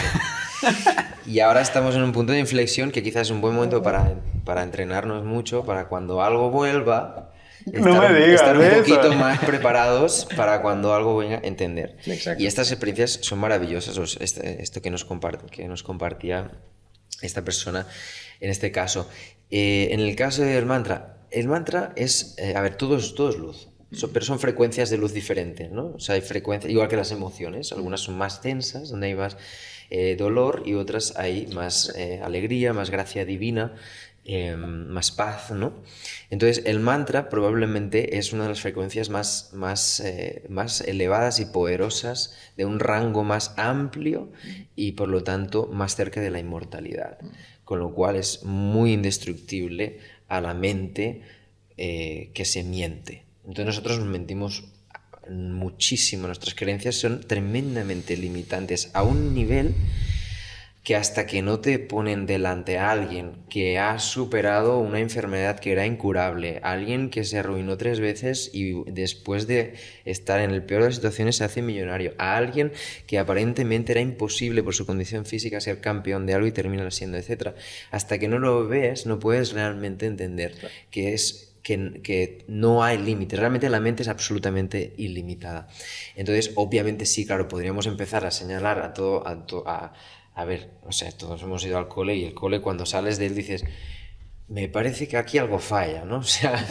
Y ahora estamos en un punto de inflexión que quizás es un buen momento para entrenarnos mucho, para cuando algo vuelva, No me digas estar un eso. poquito más preparados para cuando algo venga a entender. Exacto. Y estas experiencias son maravillosas, esto que nos compartía esta persona en este caso. En el caso del mantra, el mantra es, a ver, todo es luz. Pero son frecuencias de luz diferentes, ¿no? O sea, hay frecuencias, igual que las emociones, algunas son más tensas, donde hay más dolor, y otras hay más alegría, más gracia divina, más paz, ¿no? Entonces, el mantra probablemente es una de las frecuencias más elevadas y poderosas, de un rango más amplio y, por lo tanto, más cerca de la inmortalidad, con lo cual es muy indestructible a la mente que se miente. Entonces nosotros nos mentimos muchísimo, nuestras creencias son tremendamente limitantes a un nivel que hasta que no te ponen delante a alguien que ha superado una enfermedad que era incurable, alguien que se arruinó 3 veces y después de estar en el peor de las situaciones se hace millonario, a alguien que aparentemente era imposible por su condición física ser campeón de algo y termina siendo, etc. Hasta que no lo ves, no puedes realmente entender que es... Que no hay límite, realmente la mente es absolutamente ilimitada. Entonces, obviamente sí, claro, podríamos empezar a señalar a ver, o sea, todos hemos ido al cole, y el cole, cuando sales de él dices, me parece que aquí algo falla, ¿no? O sea,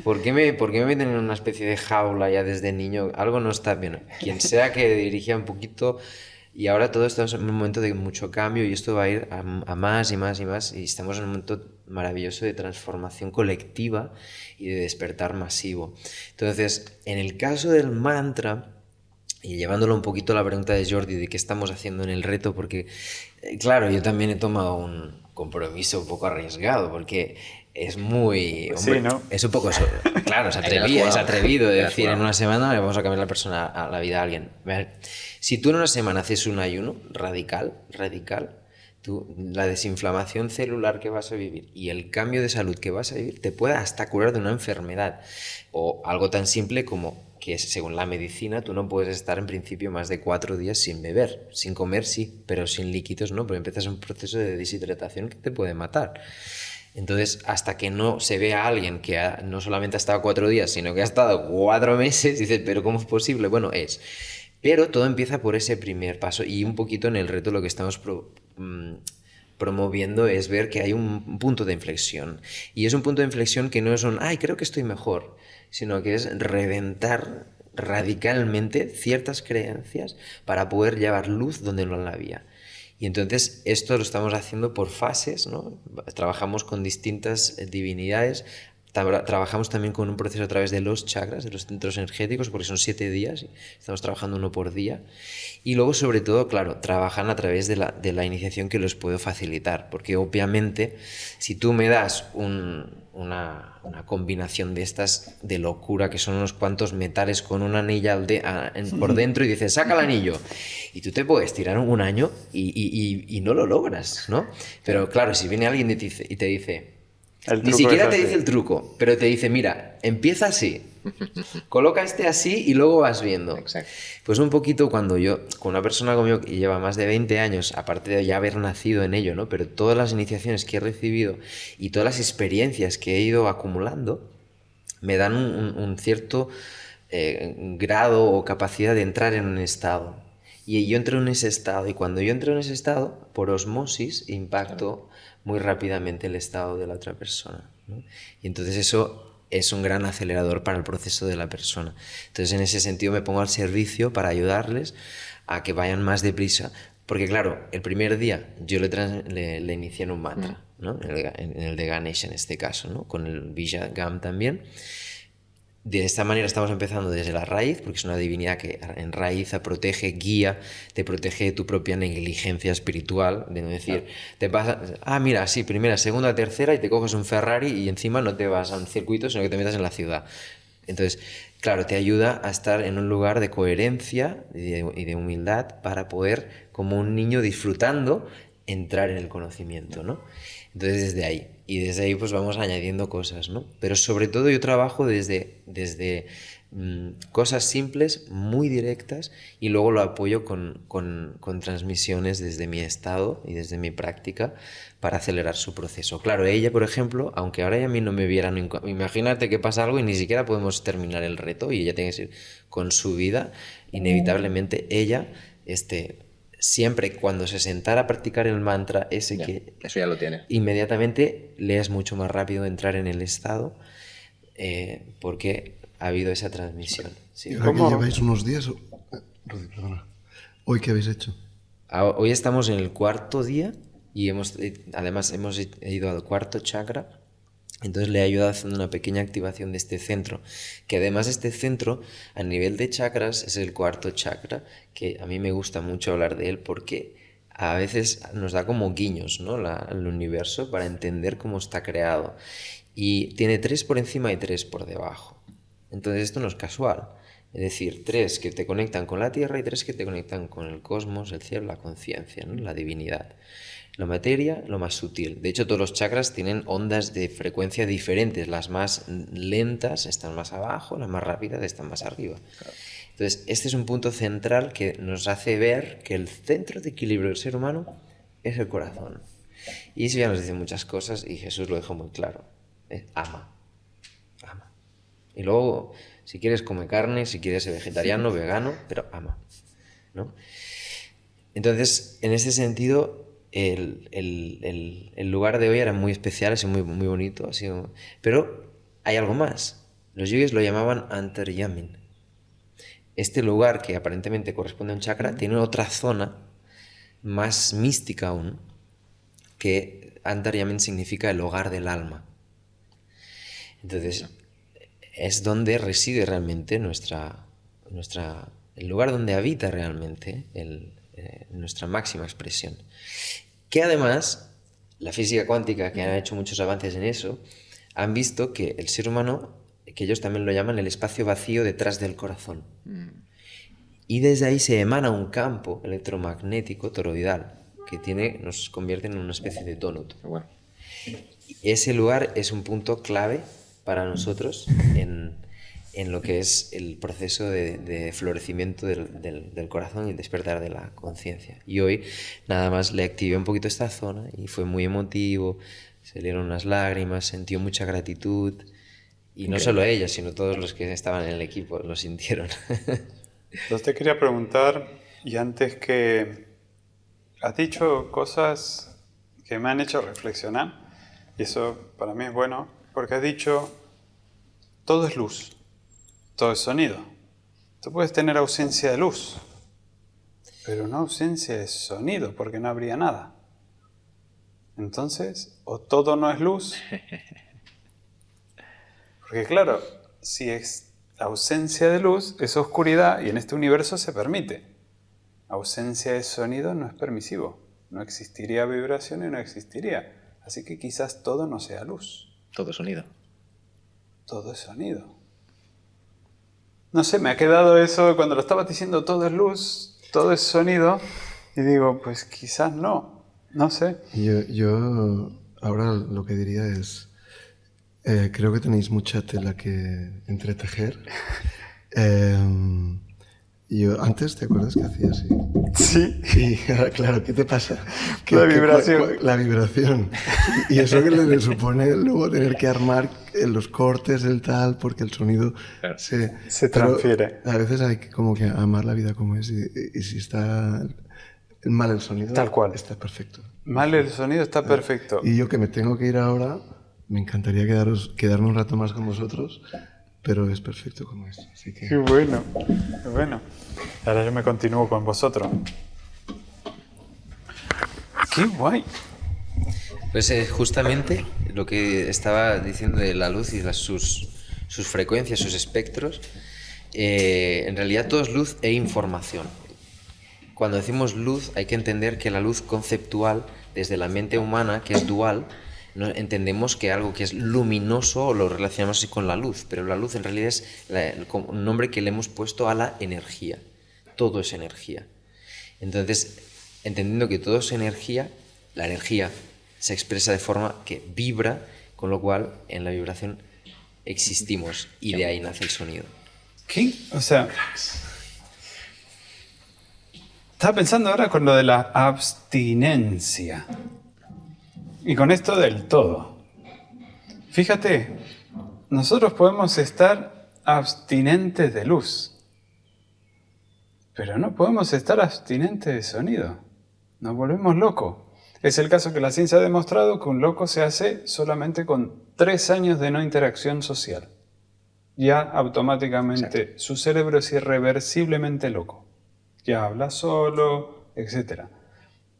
¿por qué me meten en una especie de jaula ya desde niño? Algo no está bien. Quien sea que dirija un poquito. Y ahora todo esto es un momento de mucho cambio, y esto va a ir a más y más y más, y estamos en un momento maravilloso de transformación colectiva y de despertar masivo. Entonces, en el caso del mantra, y llevándolo un poquito a la pregunta de Jordi de qué estamos haciendo en el reto, porque claro, yo también he tomado un compromiso un poco arriesgado, porque es muy... Pues hombre, sí, ¿no? es un poco... Claro, es atrevido de decir en una semana le vamos a cambiar la persona a la vida a alguien. A ver, si tú en una semana haces un ayuno radical, la desinflamación celular que vas a vivir y el cambio de salud que vas a vivir te puede hasta curar de una enfermedad, o algo tan simple como que según la medicina tú no puedes estar en principio más de 4 días sin beber, sin comer sí, pero sin líquidos no, porque empiezas un proceso de deshidratación que te puede matar. Entonces, hasta que no se vea a alguien que no solamente ha estado 4 días, sino que ha estado 4 meses, dices, pero ¿cómo es posible? Bueno, pero todo empieza por ese primer paso, y un poquito en el reto lo que estamos promoviendo es ver que hay un punto de inflexión, y es un punto de inflexión que no es ay, creo que estoy mejor, sino que es reventar radicalmente ciertas creencias para poder llevar luz donde no la había. Y entonces esto lo estamos haciendo por fases, ¿no? Trabajamos con distintas divinidades. Trabajamos también con un proceso a través de los chakras, de los centros energéticos, porque son 7 días, y estamos trabajando uno por día. Y luego, sobre todo, claro, trabajan a través de la iniciación, que los puedo facilitar, porque obviamente si tú me das una combinación de estas de locura, que son unos cuantos metales con un anillo por dentro, y dices, saca el anillo, y tú te puedes tirar un año y no lo logras, ¿no? Pero claro, si viene alguien y te dice... Ni siquiera te dice el truco, pero te dice, mira, empieza así, coloca así y luego vas viendo. Exacto. Pues un poquito cuando yo, con una persona conmigo que lleva más de 20 años, aparte de ya haber nacido en ello, ¿no? Pero todas las iniciaciones que he recibido y todas las experiencias que he ido acumulando me dan un cierto grado o capacidad de entrar en un estado. Y yo entro en ese estado, y cuando yo entro en ese estado, por osmosis, impacto muy rápidamente el estado de la otra persona, ¿no? Y entonces eso es un gran acelerador para el proceso de la persona. Entonces, en ese sentido, me pongo al servicio para ayudarles a que vayan más deprisa. Porque, claro, el primer día yo le inicié en un mantra, ¿no? En el de Ganesh, en este caso, ¿no? Con el Vijagam también. De esta manera estamos empezando desde la raíz, porque es una divinidad que en raíz protege, guía, te protege de tu propia negligencia espiritual, de no decir, te pasa, mira, sí, primera, segunda, tercera, y te coges un Ferrari y encima no te vas a un circuito, sino que te metas en la ciudad. Entonces, claro, te ayuda a estar en un lugar de coherencia y de humildad, para poder, como un niño disfrutando, entrar en el conocimiento, ¿no? Entonces, desde ahí pues vamos añadiendo cosas, ¿no? Pero sobre todo yo trabajo desde cosas simples, muy directas, y luego lo apoyo con transmisiones desde mi estado y desde mi práctica para acelerar su proceso. Claro, ella, por ejemplo, aunque ahora a mí no me vieran, imagínate que pasa algo y ni siquiera podemos terminar el reto y ella tiene que seguir con su vida, inevitablemente ella, siempre cuando se sentara a practicar el mantra ese Ya, que eso ya lo tiene. inmediatamente le es mucho más rápido entrar en el estado porque ha habido esa transmisión. Sí. Y ahora que lleváis unos días... Rodi, perdona. ¿Hoy qué habéis hecho? Hoy estamos en el 4.º día y además hemos ido al 4.º chakra. Entonces le he ayudado haciendo una pequeña activación de este centro, que además este centro a nivel de chakras es el 4.º chakra, que a mí me gusta mucho hablar de él porque a veces nos da como guiños, ¿no? El universo para entender cómo está creado. Y tiene 3 por encima y 3 por debajo. Entonces esto no es casual. Es decir, 3 que te conectan con la Tierra y 3 que te conectan con el cosmos, el cielo, la conciencia, ¿no? La divinidad. La materia, lo más sutil. De hecho, todos los chakras tienen ondas de frecuencia diferentes. Las más lentas están más abajo, las más rápidas están más arriba. Claro. Entonces, este es un punto central que nos hace ver que el centro de equilibrio del ser humano es el corazón. Y eso ya nos dice muchas cosas y Jesús lo dejó muy claro. Ama. Ama. Y luego, si quieres, come carne, si quieres ser vegetariano, vegano, pero ama, ¿no? Entonces, en ese sentido... El lugar de hoy era muy especial, es muy, muy bonito, pero hay algo más. Los yogis lo llamaban Antaryamin. Este lugar, que aparentemente corresponde a un chakra, tiene otra zona más mística aún, que Antaryamin significa el hogar del alma. Entonces, es donde reside realmente el lugar donde habita realmente nuestra máxima expresión. Que además, la física cuántica, que han hecho muchos avances en eso, han visto que el ser humano, que ellos también lo llaman el espacio vacío detrás del corazón. Y desde ahí se emana un campo electromagnético toroidal que nos convierte en una especie de donut. Bueno. Ese lugar es un punto clave para nosotros en lo que es el proceso de florecimiento del corazón y despertar de la conciencia. Y hoy nada más le activé un poquito esta zona y fue muy emotivo, se salieron unas lágrimas, sintió mucha gratitud y no solo ella, sino todos los que estaban en el equipo lo sintieron. Entonces te quería preguntar, y antes que has dicho cosas que me han hecho reflexionar, y eso para mí es bueno, porque has dicho, todo es luz. Todo es sonido. Tú puedes tener ausencia de luz, pero no ausencia de sonido, porque no habría nada. Entonces, o todo no es luz, porque claro, si es ausencia de luz, es oscuridad y en este universo se permite. Ausencia de sonido no es permisivo. No existiría vibración y no existiría. Así que quizás todo no sea luz. Todo sonido. Todo es sonido. No sé, me ha quedado eso cuando lo estabas diciendo, todo es luz, todo es sonido, y digo, pues quizás no sé. Yo ahora lo que diría es, creo que tenéis mucha tela que entretejer. Yo antes, ¿te acuerdas que hacía así? Sí. Y claro, ¿qué te pasa? La vibración. La vibración. Y eso que le supone luego tener que armar los cortes, el tal, porque el sonido se transfiere. A veces hay como que amar la vida como es y si está mal el sonido, tal cual, está perfecto. Mal el sonido está perfecto. Y yo que me tengo que ir ahora, me encantaría quedarme un rato más con vosotros, pero es perfecto como es. Así que... Qué bueno, qué bueno. Ahora yo me continúo con vosotros. ¡Qué guay! Pues justamente lo que estaba diciendo de la luz y sus frecuencias, sus espectros, en realidad todo es luz e información. Cuando decimos luz hay que entender que la luz conceptual, desde la mente humana, que es dual, no entendemos que algo que es luminoso lo relacionamos así con la luz, pero la luz en realidad es un nombre que le hemos puesto a la energía. Todo es energía. Entonces, entendiendo que todo es energía, la energía se expresa de forma que vibra, con lo cual en la vibración existimos y de ahí nace el sonido. ¿Qué? O sea, estaba pensando ahora con lo de la abstinencia. Y con esto del todo. Fíjate, nosotros podemos estar abstinentes de luz, pero no podemos estar abstinentes de sonido. Nos volvemos locos. Es el caso que la ciencia ha demostrado que un loco se hace solamente con 3 años de no interacción social. Ya automáticamente su cerebro es irreversiblemente loco. Ya habla solo, etc.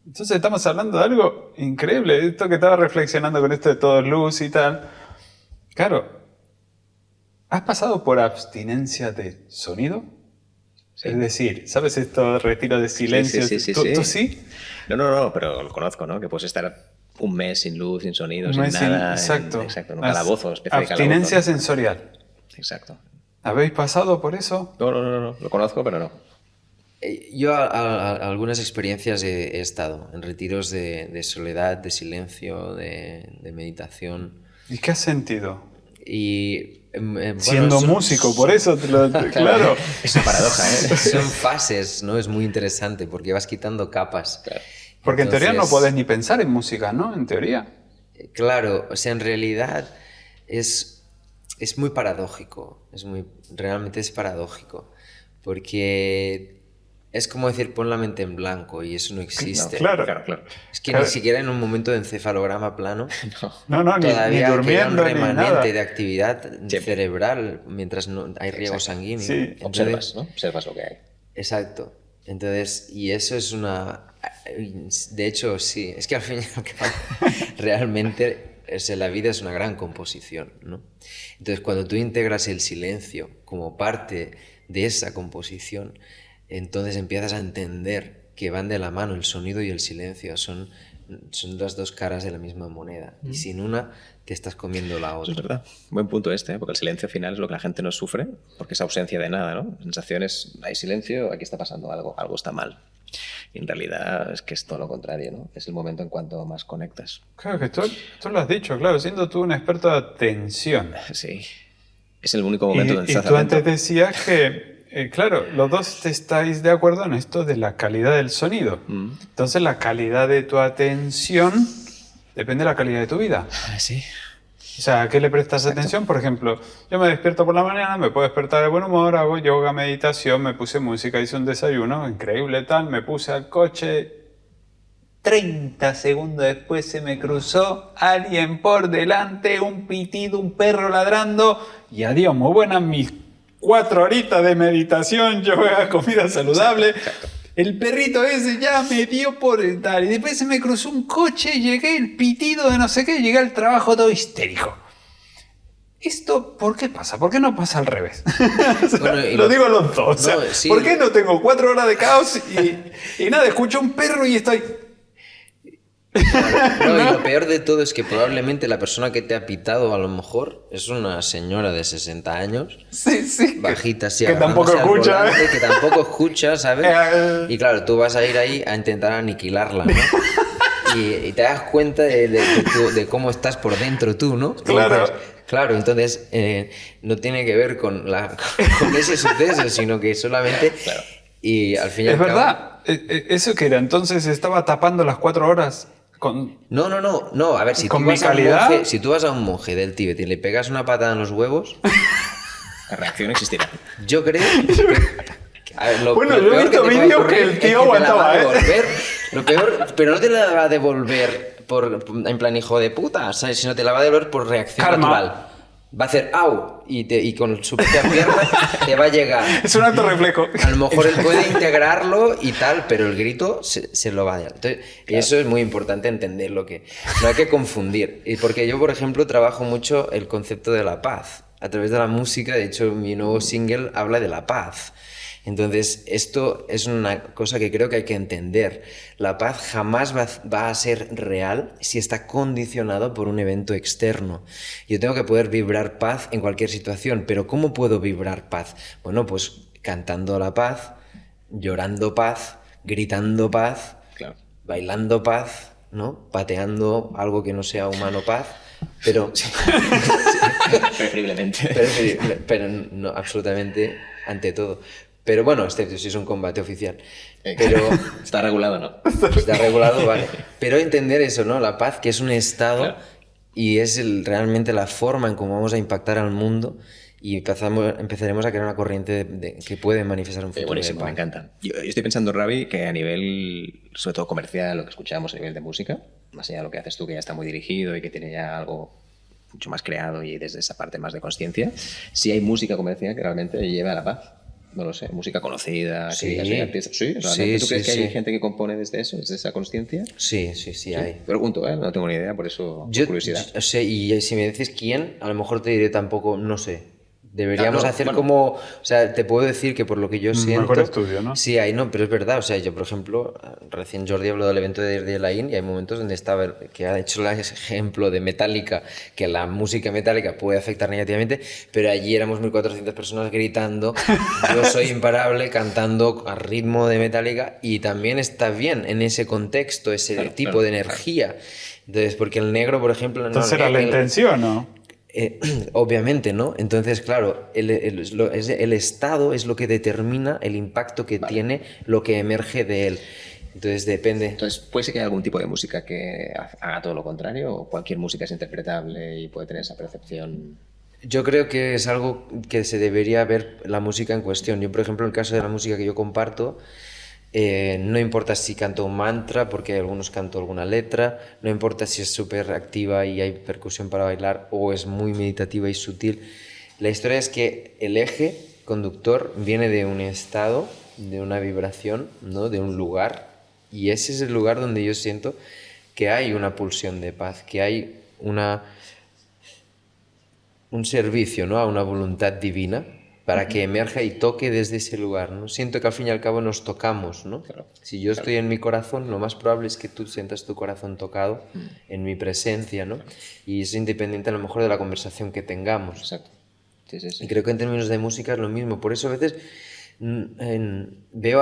Entonces estamos hablando de algo increíble. Esto que estaba reflexionando con esto de todo luz y tal. Claro, ¿has pasado por abstinencia de sonido? Sí. Es decir, ¿sabes esto de retiro de silencio? Sí. ¿Tú sí? No, pero lo conozco, ¿no? Que puedes estar un mes sin luz, sin sonido, sin nada. Exacto. Exacto, en un calabozo, especie de calabozo. Abstinencia sensorial. Exacto. ¿Habéis pasado por eso? No. Lo conozco, pero no. Yo a algunas experiencias he estado en retiros de soledad, de silencio, de meditación. ¿Y qué has sentido? Y bueno, Siendo músico, por eso, claro. Es una paradoja, ¿eh? Son fases, ¿no? Es muy interesante porque vas quitando capas. Claro. Porque en teoría no Entonces, podés ni pensar en música, ¿no? En teoría. Claro, o sea, en realidad es muy paradójico. Realmente es paradójico. Porque es como decir, pon la mente en blanco y eso no existe. Claro. Es que ni siquiera en un momento de encefalograma plano No, ni todavía queda un durmiendo ni nada. remanente de actividad cerebral mientras no hay riego sanguíneo. Sí. Entonces, Observas, ¿no? Observas lo que hay. exacto. Entonces, y eso es una... De hecho, sí. Es que al fin y al cabo, realmente la vida es una gran composición, ¿no? Entonces, cuando tú integras el silencio como parte de esa composición, entonces empiezas a entender que van de la mano el sonido y el silencio. Son las dos caras de la misma moneda. Y sin una, te estás comiendo la Eso otra. es verdad. Buen punto este, ¿eh? Porque el silencio final es lo que la gente no sufre, porque es ausencia de nada, ¿no? La sensación es, hay silencio, aquí está pasando algo, algo está mal. Y en realidad es que es todo lo contrario, ¿no? Es el momento en cuanto más conectas. Claro que tú lo has dicho, claro, siendo tú un experto de atención. Sí. Es el único momento donde Y estás tú atento. antes decías que, claro, los dos estáis de acuerdo en esto de la calidad del sonido. Entonces la calidad de tu atención depende de la calidad de tu vida. Sí. O sea, ¿a qué le prestas atención? Por ejemplo, yo me despierto por la mañana, me puedo despertar de buen humor, hago yoga, meditación, me puse música, hice un desayuno, increíble tal, me puse al coche. 30 segundos después se me cruzó alguien por delante, un pitido, un perro ladrando y adiós, muy buenas mis 4 horitas de meditación, yoga, comida saludable. El perrito ese ya me dio por el tal. Y después se me cruzó un coche, llegué, el pitido de no sé qué, llegué al trabajo todo histérico. ¿Esto por qué pasa? ¿Por qué no pasa al revés? O sea, Bueno, y lo digo los dos. O sea, No, sí. ¿por qué no tengo 4 horas de caos y nada, escucho un perro y estoy... No, y lo peor de todo es que probablemente la persona que te ha pitado a lo mejor es una señora de 60 años, Sí. bajita así, que tampoco agarrándose al escucha, volante, que tampoco escucha, ¿sabes? Eh. Y claro, tú vas a ir ahí a intentar aniquilarla, ¿no? Y te das cuenta de cómo estás por dentro tú, ¿no? Claro. Claro, entonces no tiene que ver con ese suceso, sino que solamente... Claro. Y al fin y al Es cabo... verdad. ¿Eso que era? Entonces estaba tapando las 4 horas con... No, a ver, ¿Con mi calidad? Si tú vas a un monje del Tíbet y le pegas una patada en los huevos, La reacción existirá. yo creo que... A ver, Bueno, lo yo he peor visto te puede vídeos ocurrir que el es tío te la aguantaba, va a ¿eh? devolver, lo peor, pero no te la va a devolver en plan hijo de puta, ¿sabes? Sino te la va a devolver por reacción Karma. natural. Va a hacer au y con su propia pierna te va a llegar. Es un alto reflejo. A lo mejor él puede integrarlo y tal, pero el grito se lo va a dar. Entonces, eso es muy importante entenderlo, que no hay que confundir. Y porque yo, por ejemplo, trabajo mucho el concepto de la paz. A través de la música, de hecho, mi nuevo single habla de la paz. Entonces, esto es una cosa que creo que hay que entender. La paz jamás va a ser real si está condicionado por un evento externo. Yo tengo que poder vibrar paz en cualquier situación, pero ¿cómo puedo vibrar paz? Bueno, pues cantando la paz, llorando paz, gritando paz, Claro. bailando paz, ¿no? Pateando algo que no sea humano paz, pero... Preferiblemente. pero no, absolutamente... ante todo. Pero bueno, excepto si es un combate oficial. Pero Está regulado, ¿no? está regulado, vale. Pero entender eso, ¿no? La paz, que es un estado Claro. y es realmente la forma en cómo vamos a impactar al mundo y empezaremos a crear una corriente que puede manifestar un futuro de Buenísimo, paz. me encanta. Yo estoy pensando, Ravi, que a nivel, sobre todo comercial, lo que escuchamos a nivel de música, más allá de lo que haces tú, que ya está muy dirigido y que tiene ya algo mucho más creado y desde esa parte más de conciencia, si hay música comercial que realmente lleve a la paz. No lo sé, música conocida, Sí. que digas, "Oye, artistas". ¿Sí? ¿Realmente Sí, tú crees sí, que hay sí. gente que compone desde eso, desde esa conciencia? Sí, sí, sí, hay. Pregunto, ¿eh? No tengo ni idea, por eso, por Yo curiosidad. sé, y si me dices quién, a lo mejor te diré tampoco, no sé. Deberíamos No, hacer bueno. como, o sea, te puedo decir que por lo que yo Un siento, mejor estudio, ¿no? sí hay, no, pero es verdad, o sea, yo por ejemplo, recién Jordi habló del evento de Laín y hay momentos donde estaba, que ha hecho el ejemplo de Metallica, que la música metálica puede afectar negativamente, pero allí éramos 1400 personas gritando, yo soy imparable, cantando a ritmo de Metallica y también está bien en ese contexto, ese Claro, tipo claro, de energía. Entonces, porque el negro, por ejemplo, Entonces era la intención, ¿no? obviamente, ¿no? Entonces, claro, el estado es lo que determina el impacto que tiene lo que emerge de él. Entonces, depende. Entonces, ¿puede ser que haya algún tipo de música que haga todo lo contrario? ¿O cualquier música es interpretable y puede tener esa percepción? Yo creo que es algo que se debería ver la música en cuestión. Yo, por ejemplo, en el caso de la música que yo comparto, no importa si canto un mantra, porque algunos canto alguna letra, no importa si es súper activa y hay percusión para bailar o es muy meditativa y sutil. La historia es que el eje conductor viene de un estado, de una vibración, ¿no? De un lugar, y ese es el lugar donde yo siento que hay una pulsión de paz, que hay un servicio, ¿no? A una voluntad divina para que emerja y toque desde ese lugar, ¿no? Siento que al fin y al cabo nos tocamos, ¿no? Claro. Si yo estoy en mi corazón, lo más probable es que tú sientas tu corazón tocado en mi presencia, ¿no? Y es independiente a lo mejor de la conversación que tengamos. Exacto. Sí, sí, sí. Y creo que en términos de música es lo mismo. Por eso a veces veo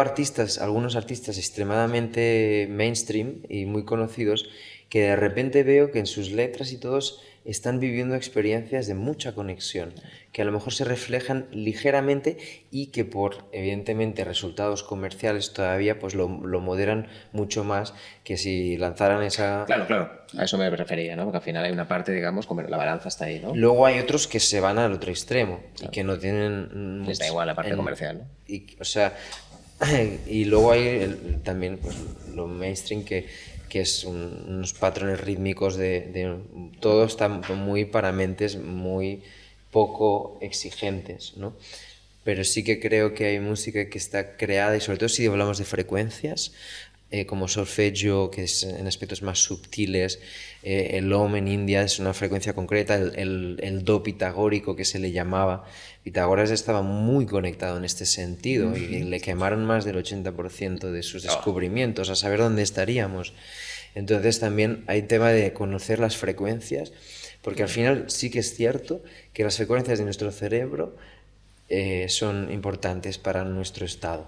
algunos artistas extremadamente mainstream y muy conocidos, que de repente veo que en sus letras y todos están viviendo experiencias de mucha conexión, que a lo mejor se reflejan ligeramente y que por, evidentemente, resultados comerciales todavía pues lo moderan mucho más que si lanzaran esa... Claro, claro. A eso me refería, ¿no? Porque al final hay una parte, digamos, como la balanza está ahí, ¿no? Luego hay otros que se van al otro extremo y que no tienen... Les da igual la parte comercial, ¿no? O sea, y luego hay también pues, lo mainstream que es unos patrones rítmicos todo está muy para mentes muy poco exigentes, ¿no? Pero sí que creo que hay música que está creada, y sobre todo si hablamos de frecuencias, como solfeggio, que es en aspectos más subtiles, el Om en India es una frecuencia concreta, el Do pitagórico que se le llamaba. Pitágoras estaba muy conectado en este sentido y le quemaron más del 80% de sus descubrimientos, a saber dónde estaríamos. Entonces también hay tema de conocer las frecuencias, porque al final sí que es cierto que las frecuencias de nuestro cerebro son importantes para nuestro estado.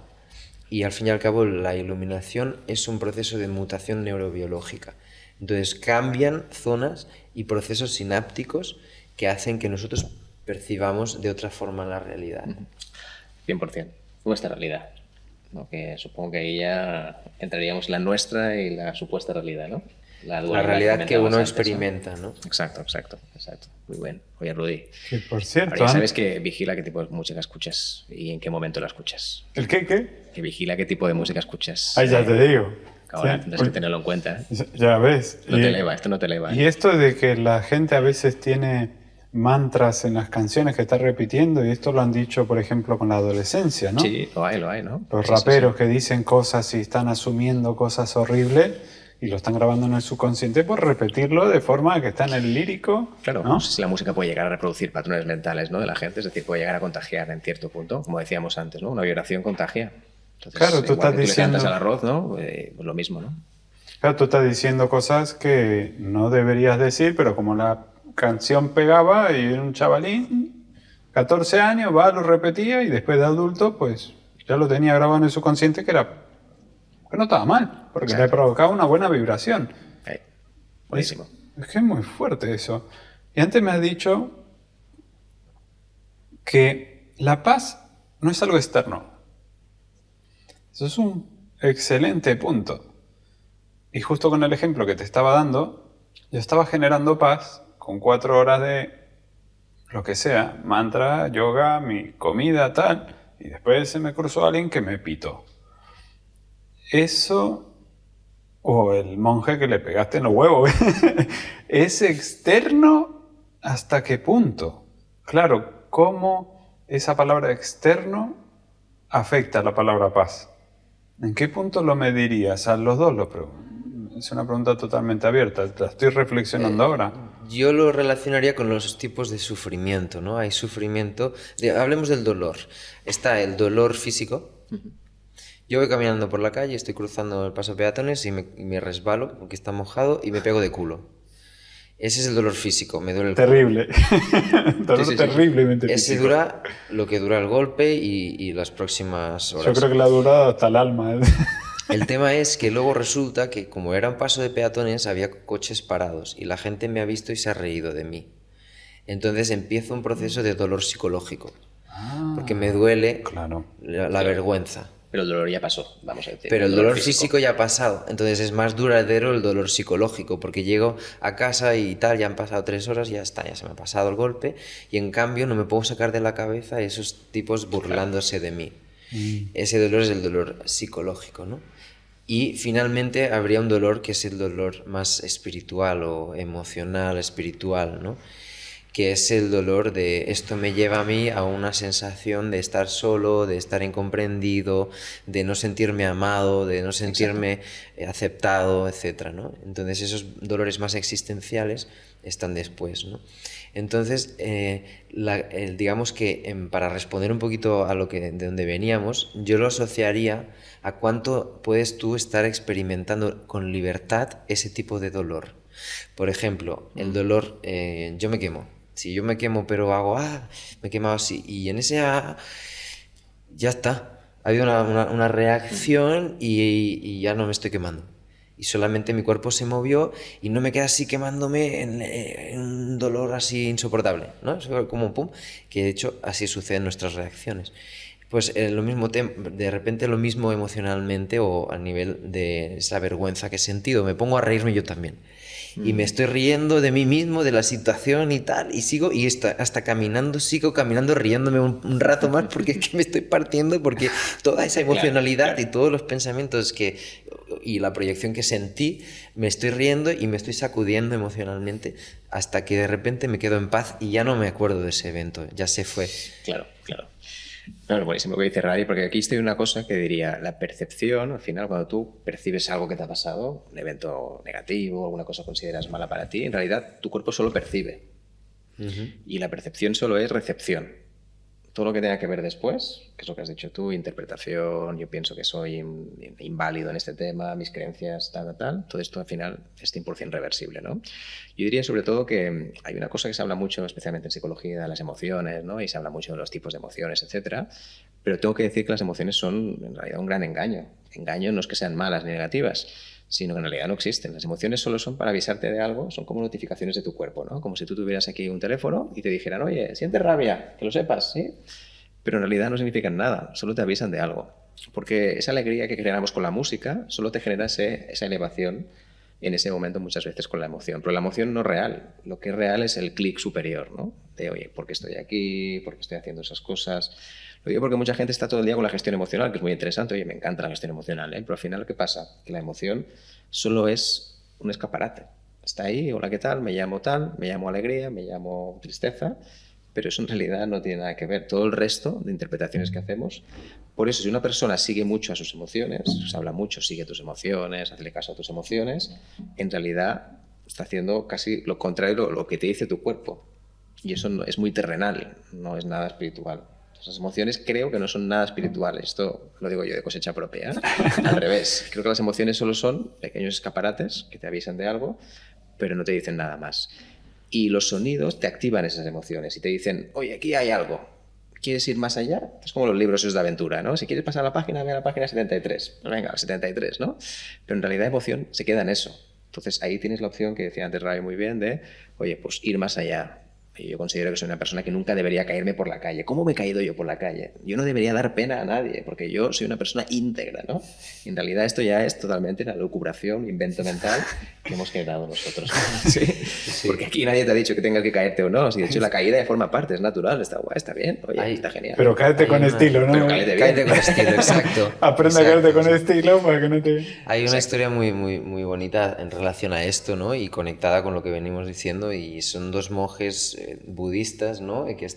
Y al fin y al cabo la iluminación es un proceso de mutación neurobiológica. Entonces cambian zonas y procesos sinápticos que hacen que nosotros percibamos de otra forma la realidad. 100%. Nuestra realidad. ¿No? Que supongo que ahí ya entraríamos la nuestra y la supuesta realidad, ¿no? La realidad que comentabas uno antes, experimenta, ¿no? Exacto. Muy bien. Oye, Rudy. Que por cierto, Ahora ya sabes que vigila qué tipo de música escuchas y en qué momento la escuchas. ¿El qué? Que vigila qué tipo de música escuchas. Ahí ya te digo. Ahora Sí. tendrás que tenerlo en cuenta. ¿Eh? Ya ves. No te eleva, esto no te eleva. Y esto de que la gente a veces tiene mantras en las canciones que está repitiendo, y esto lo han dicho, por ejemplo, con la adolescencia, ¿no? Sí, lo hay, ¿no? Los Sí, raperos sí. que dicen cosas y están asumiendo cosas horribles y lo están grabando en el subconsciente por repetirlo de forma que está en el lírico. Claro, ¿no? no sé si la música puede llegar a reproducir patrones mentales, ¿no? De la gente, es decir, puede llegar a contagiar en cierto punto, como decíamos antes, ¿no? Una vibración contagia. Entonces, Claro, tú estás que tú diciendo... le cantas al arroz, ¿no? Pues lo mismo, ¿no? Claro, tú estás diciendo cosas que no deberías decir, pero como la canción pegaba y era un chavalín, 14 años, lo repetía y después de adulto, pues ya lo tenía grabado en el subconsciente que no estaba mal, porque Exacto. le provocaba una buena vibración. Buenísimo. Es que es muy fuerte eso. Y antes me has dicho que la paz no es algo externo. Eso es un excelente punto. Y justo con el ejemplo que te estaba dando, yo estaba generando paz con 4 horas de lo que sea, mantra, yoga, mi comida, tal, y después se me cruzó alguien que me pitó. Eso, o el monje que le pegaste en los huevos, ¿es externo hasta qué punto? Claro, ¿cómo esa palabra externo afecta a la palabra paz? ¿En qué punto lo medirías? A los dos lo pregunto. Es una pregunta totalmente abierta, la estoy reflexionando ahora. Yo lo relacionaría con los tipos de sufrimiento, ¿no? Hay sufrimiento... hablemos del dolor. Está el dolor físico. Yo voy caminando por la calle, estoy cruzando el paso de peatones y me resbalo porque está mojado y me pego de culo. Ese es el dolor físico, me duele el culo. Terrible. Dolor Sí. terriblemente Ese físico. dura lo que dura el golpe y las próximas horas. Yo creo que la ha durado hasta el alma. El tema es que luego resulta que como era un paso de peatones había coches parados y la gente me ha visto y se ha reído de mí. Entonces empiezo un proceso de dolor psicológico porque me duele Claro. la vergüenza. Pero el dolor ya pasó, vamos a decir. Pero el dolor físico ya ha pasado, entonces es más duradero el dolor psicológico, porque llego a casa y tal, ya han pasado 3 horas, ya está, ya se me ha pasado el golpe, y en cambio no me puedo sacar de la cabeza esos tipos burlándose de mí. Ese dolor es el dolor psicológico, ¿no? Y finalmente habría un dolor que es el dolor más espiritual o emocional, espiritual, ¿no? Que es el dolor de esto me lleva a mí a una sensación de estar solo, de estar incomprendido, de no sentirme amado, de no sentirme aceptado, etc., ¿no? Entonces esos dolores más existenciales están después, ¿no? Entonces, digamos que para responder un poquito a lo que de donde veníamos, yo lo asociaría a cuánto puedes tú estar experimentando con libertad ese tipo de dolor. Por ejemplo, el dolor, yo me quemo. Si yo me quemo pero hago, me he quemado así, y en ese, ya está. Ha habido una reacción y ya no me estoy quemando. Y solamente mi cuerpo se movió y no me queda así quemándome en un dolor así insoportable, ¿no? Es como pum, que de hecho así suceden nuestras reacciones. Pues lo mismo, de repente lo mismo emocionalmente o a nivel de esa vergüenza que he sentido, me pongo a reírme yo también. Y me estoy riendo de mí mismo, de la situación y tal, y sigo, y hasta caminando, sigo caminando, riéndome un rato más porque es que me estoy partiendo, porque toda esa emocionalidad y todos los pensamientos y la proyección que sentí, me estoy riendo y me estoy sacudiendo emocionalmente hasta que de repente me quedo en paz y ya no me acuerdo de ese evento, ya se fue. Claro. No, buenísimo lo que dice Ray, porque aquí estoy una cosa que diría, la percepción, al final, cuando tú percibes algo que te ha pasado, un evento negativo, alguna cosa que consideras mala para ti, en realidad tu cuerpo solo percibe. Y la percepción solo es recepción. Todo lo que tenga que ver después, que es lo que has dicho tú, interpretación, yo pienso que soy inválido en este tema, mis creencias, tal, todo esto al final es 100% reversible, ¿no? Yo diría sobre todo que hay una cosa que se habla mucho, especialmente en psicología, de las emociones, ¿no? Y se habla mucho de los tipos de emociones, etcétera. Pero tengo que decir que las emociones son en realidad un gran engaño. Engaño no es que sean malas ni negativas, sino que en realidad no existen. Las emociones solo son para avisarte de algo, son como notificaciones de tu cuerpo, ¿no? Como si tú tuvieras aquí un teléfono y te dijeran, oye, sientes rabia, que lo sepas, ¿sí? Pero en realidad no significan nada, solo te avisan de algo. Porque esa alegría que generamos con la música solo te genera esa elevación en ese momento muchas veces con la emoción. Pero la emoción no es real. Lo que es real es el clic superior, ¿no? De, oye, ¿por qué estoy aquí? ¿Por qué estoy haciendo esas cosas? Lo digo porque mucha gente está todo el día con la gestión emocional, que es muy interesante. Oye, me encanta la gestión emocional, ¿eh? Pero al final, ¿qué pasa? Que la emoción solo es un escaparate. Está ahí, hola, ¿qué tal? Me llamo alegría, me llamo tristeza, pero eso en realidad no tiene nada que ver. Todo el resto de interpretaciones que hacemos. Por eso, si una persona sigue mucho a sus emociones, se habla mucho, sigue tus emociones, hazle caso a tus emociones, en realidad está haciendo casi lo contrario, lo que te dice tu cuerpo. Y eso es muy terrenal, no es nada espiritual. Las emociones creo que no son nada espirituales. Esto lo digo yo de cosecha propia, ¿eh? Al revés. Creo que las emociones solo son pequeños escaparates que te avisan de algo, pero no te dicen nada más. Y los sonidos te activan esas emociones y te dicen, oye, aquí hay algo. ¿Quieres ir más allá? Es como los libros esos de aventura, ¿no? Si quieres pasar la página, ve a la página 73. Pues venga, a la 73, ¿no? Pero en realidad la emoción se queda en eso. Entonces ahí tienes la opción que decía antes Ray muy bien de, oye, pues ir más allá. Yo considero que soy una persona que nunca debería caerme por la calle. ¿Cómo me he caído yo por la calle? Yo no debería dar pena a nadie, porque yo soy una persona íntegra, ¿no? Y en realidad esto ya es totalmente la lucubración, invento mental que hemos generado nosotros. ¿Sí? Sí. Porque aquí nadie te ha dicho que tengas que caerte o no. Si de hecho la caída ya forma parte, es natural, está guay, está bien, oye, está genial. Pero cáete con estilo, ¿no? Pero cáete bien. Cáete con estilo, exacto. Aprende a caerte con estilo para que no te... Hay una historia muy bonita en relación a esto, ¿no? Y conectada con lo que venimos diciendo, y son dos monjes budistas, ¿no? Que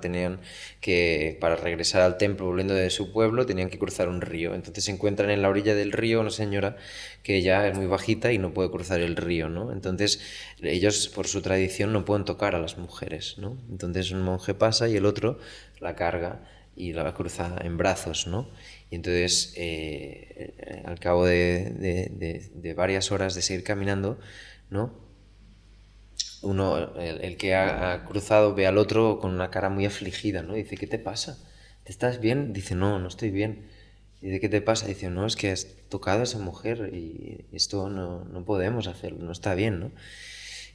tenían que, para regresar al templo volviendo de su pueblo, tenían que cruzar un río. Entonces se encuentran en la orilla del río una señora que ya es muy bajita y no puede cruzar el río, ¿no? Entonces ellos, por su tradición, no pueden tocar a las mujeres, ¿no? Entonces un monje pasa y el otro la carga y la cruza en brazos, ¿no? Y entonces, al cabo de varias horas de seguir caminando, ¿no? El que ha cruzado ve al otro con una cara muy afligida, ¿no? Dice, ¿qué te pasa? ¿Te estás bien? Dice, no estoy bien. Dice, ¿qué te pasa? Dice, no, es que has tocado a esa mujer y esto no podemos hacerlo, no está bien, ¿no?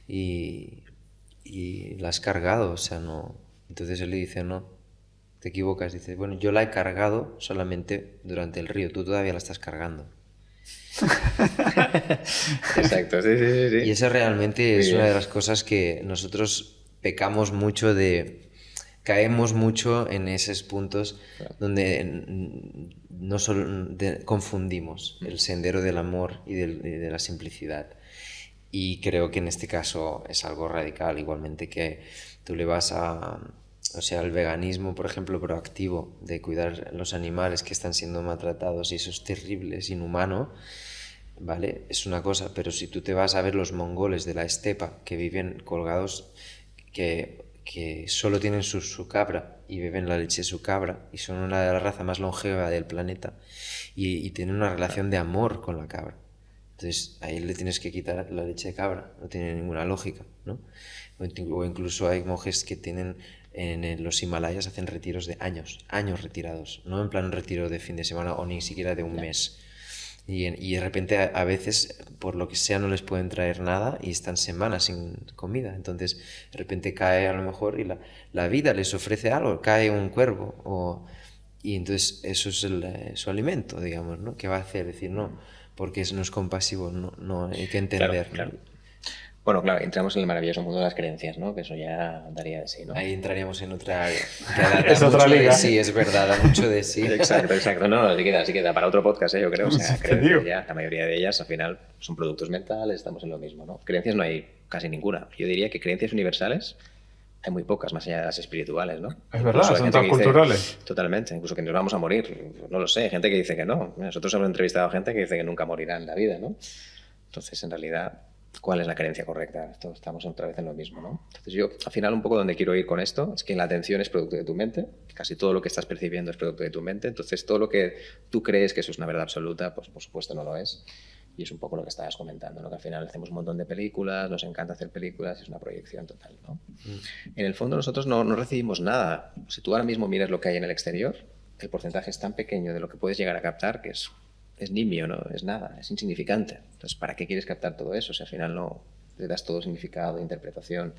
Y la has cargado, o sea, no... Entonces él le dice, no, te equivocas. Dice, bueno, yo la he cargado solamente durante el río, tú todavía la estás cargando. Exacto, sí. Y eso realmente es una de las cosas que nosotros pecamos mucho caemos mucho en esos puntos donde no solo confundimos el sendero del amor y de la simplicidad. Y creo que en este caso es algo radical, igualmente que tú le vas o sea, el veganismo, por ejemplo, proactivo, de cuidar los animales que están siendo maltratados, y eso es terrible, es inhumano, ¿vale? Es una cosa, pero si tú te vas a ver los mongoles de la estepa, que viven colgados, que solo tienen su cabra y beben la leche de su cabra, y son una de las razas más longeva del planeta, y tienen una relación de amor con la cabra. Entonces ahí le tienes que quitar la leche de cabra, no tiene ninguna lógica, ¿no? O incluso hay monjes que tienen en los Himalayas, hacen retiros de años retirados, no en plan un retiro de fin de semana o ni siquiera de un mes. Y de repente a veces, por lo que sea, no les pueden traer nada y están semanas sin comida. Entonces de repente cae a lo mejor y la vida les ofrece algo, cae un cuervo y entonces eso es su alimento, digamos, ¿no? ¿Qué va a hacer? Decir, no, porque no es compasivo, no hay que entender. Claro. Bueno, claro, entramos en el maravilloso mundo de las creencias, ¿no? Que eso ya daría de sí, ¿no? Ahí entraríamos en otra área. Es otra liga. Sí, es verdad, da mucho de sí. Exacto. No, sí queda. Para otro podcast, yo creo. O sea, creencias ya, la mayoría de ellas, al final, son productos mentales, estamos en lo mismo, ¿no? Creencias no hay casi ninguna. Yo diría que creencias universales hay muy pocas, más allá de las espirituales, ¿no? Es verdad, son tan culturales. Totalmente, incluso que nos vamos a morir. No lo sé, hay gente que dice que no. Nosotros hemos entrevistado a gente que dice que nunca morirá en la vida, ¿no? Entonces, en realidad, ¿cuál es la creencia correcta? Estamos otra vez en lo mismo, ¿no? Entonces yo, al final, un poco donde quiero ir con esto es que la atención es producto de tu mente, casi todo lo que estás percibiendo es producto de tu mente, entonces todo lo que tú crees que eso es una verdad absoluta, pues por supuesto no lo es. Y es un poco lo que estabas comentando, ¿no? Que al final hacemos un montón de películas, nos encanta hacer películas, es una proyección total, ¿no? En el fondo nosotros no recibimos nada. Si tú ahora mismo miras lo que hay en el exterior, el porcentaje es tan pequeño de lo que puedes llegar a captar que es nimio, ¿no? Es nada, es insignificante. Entonces, ¿para qué quieres captar todo eso? Si al final no le das todo significado, interpretación,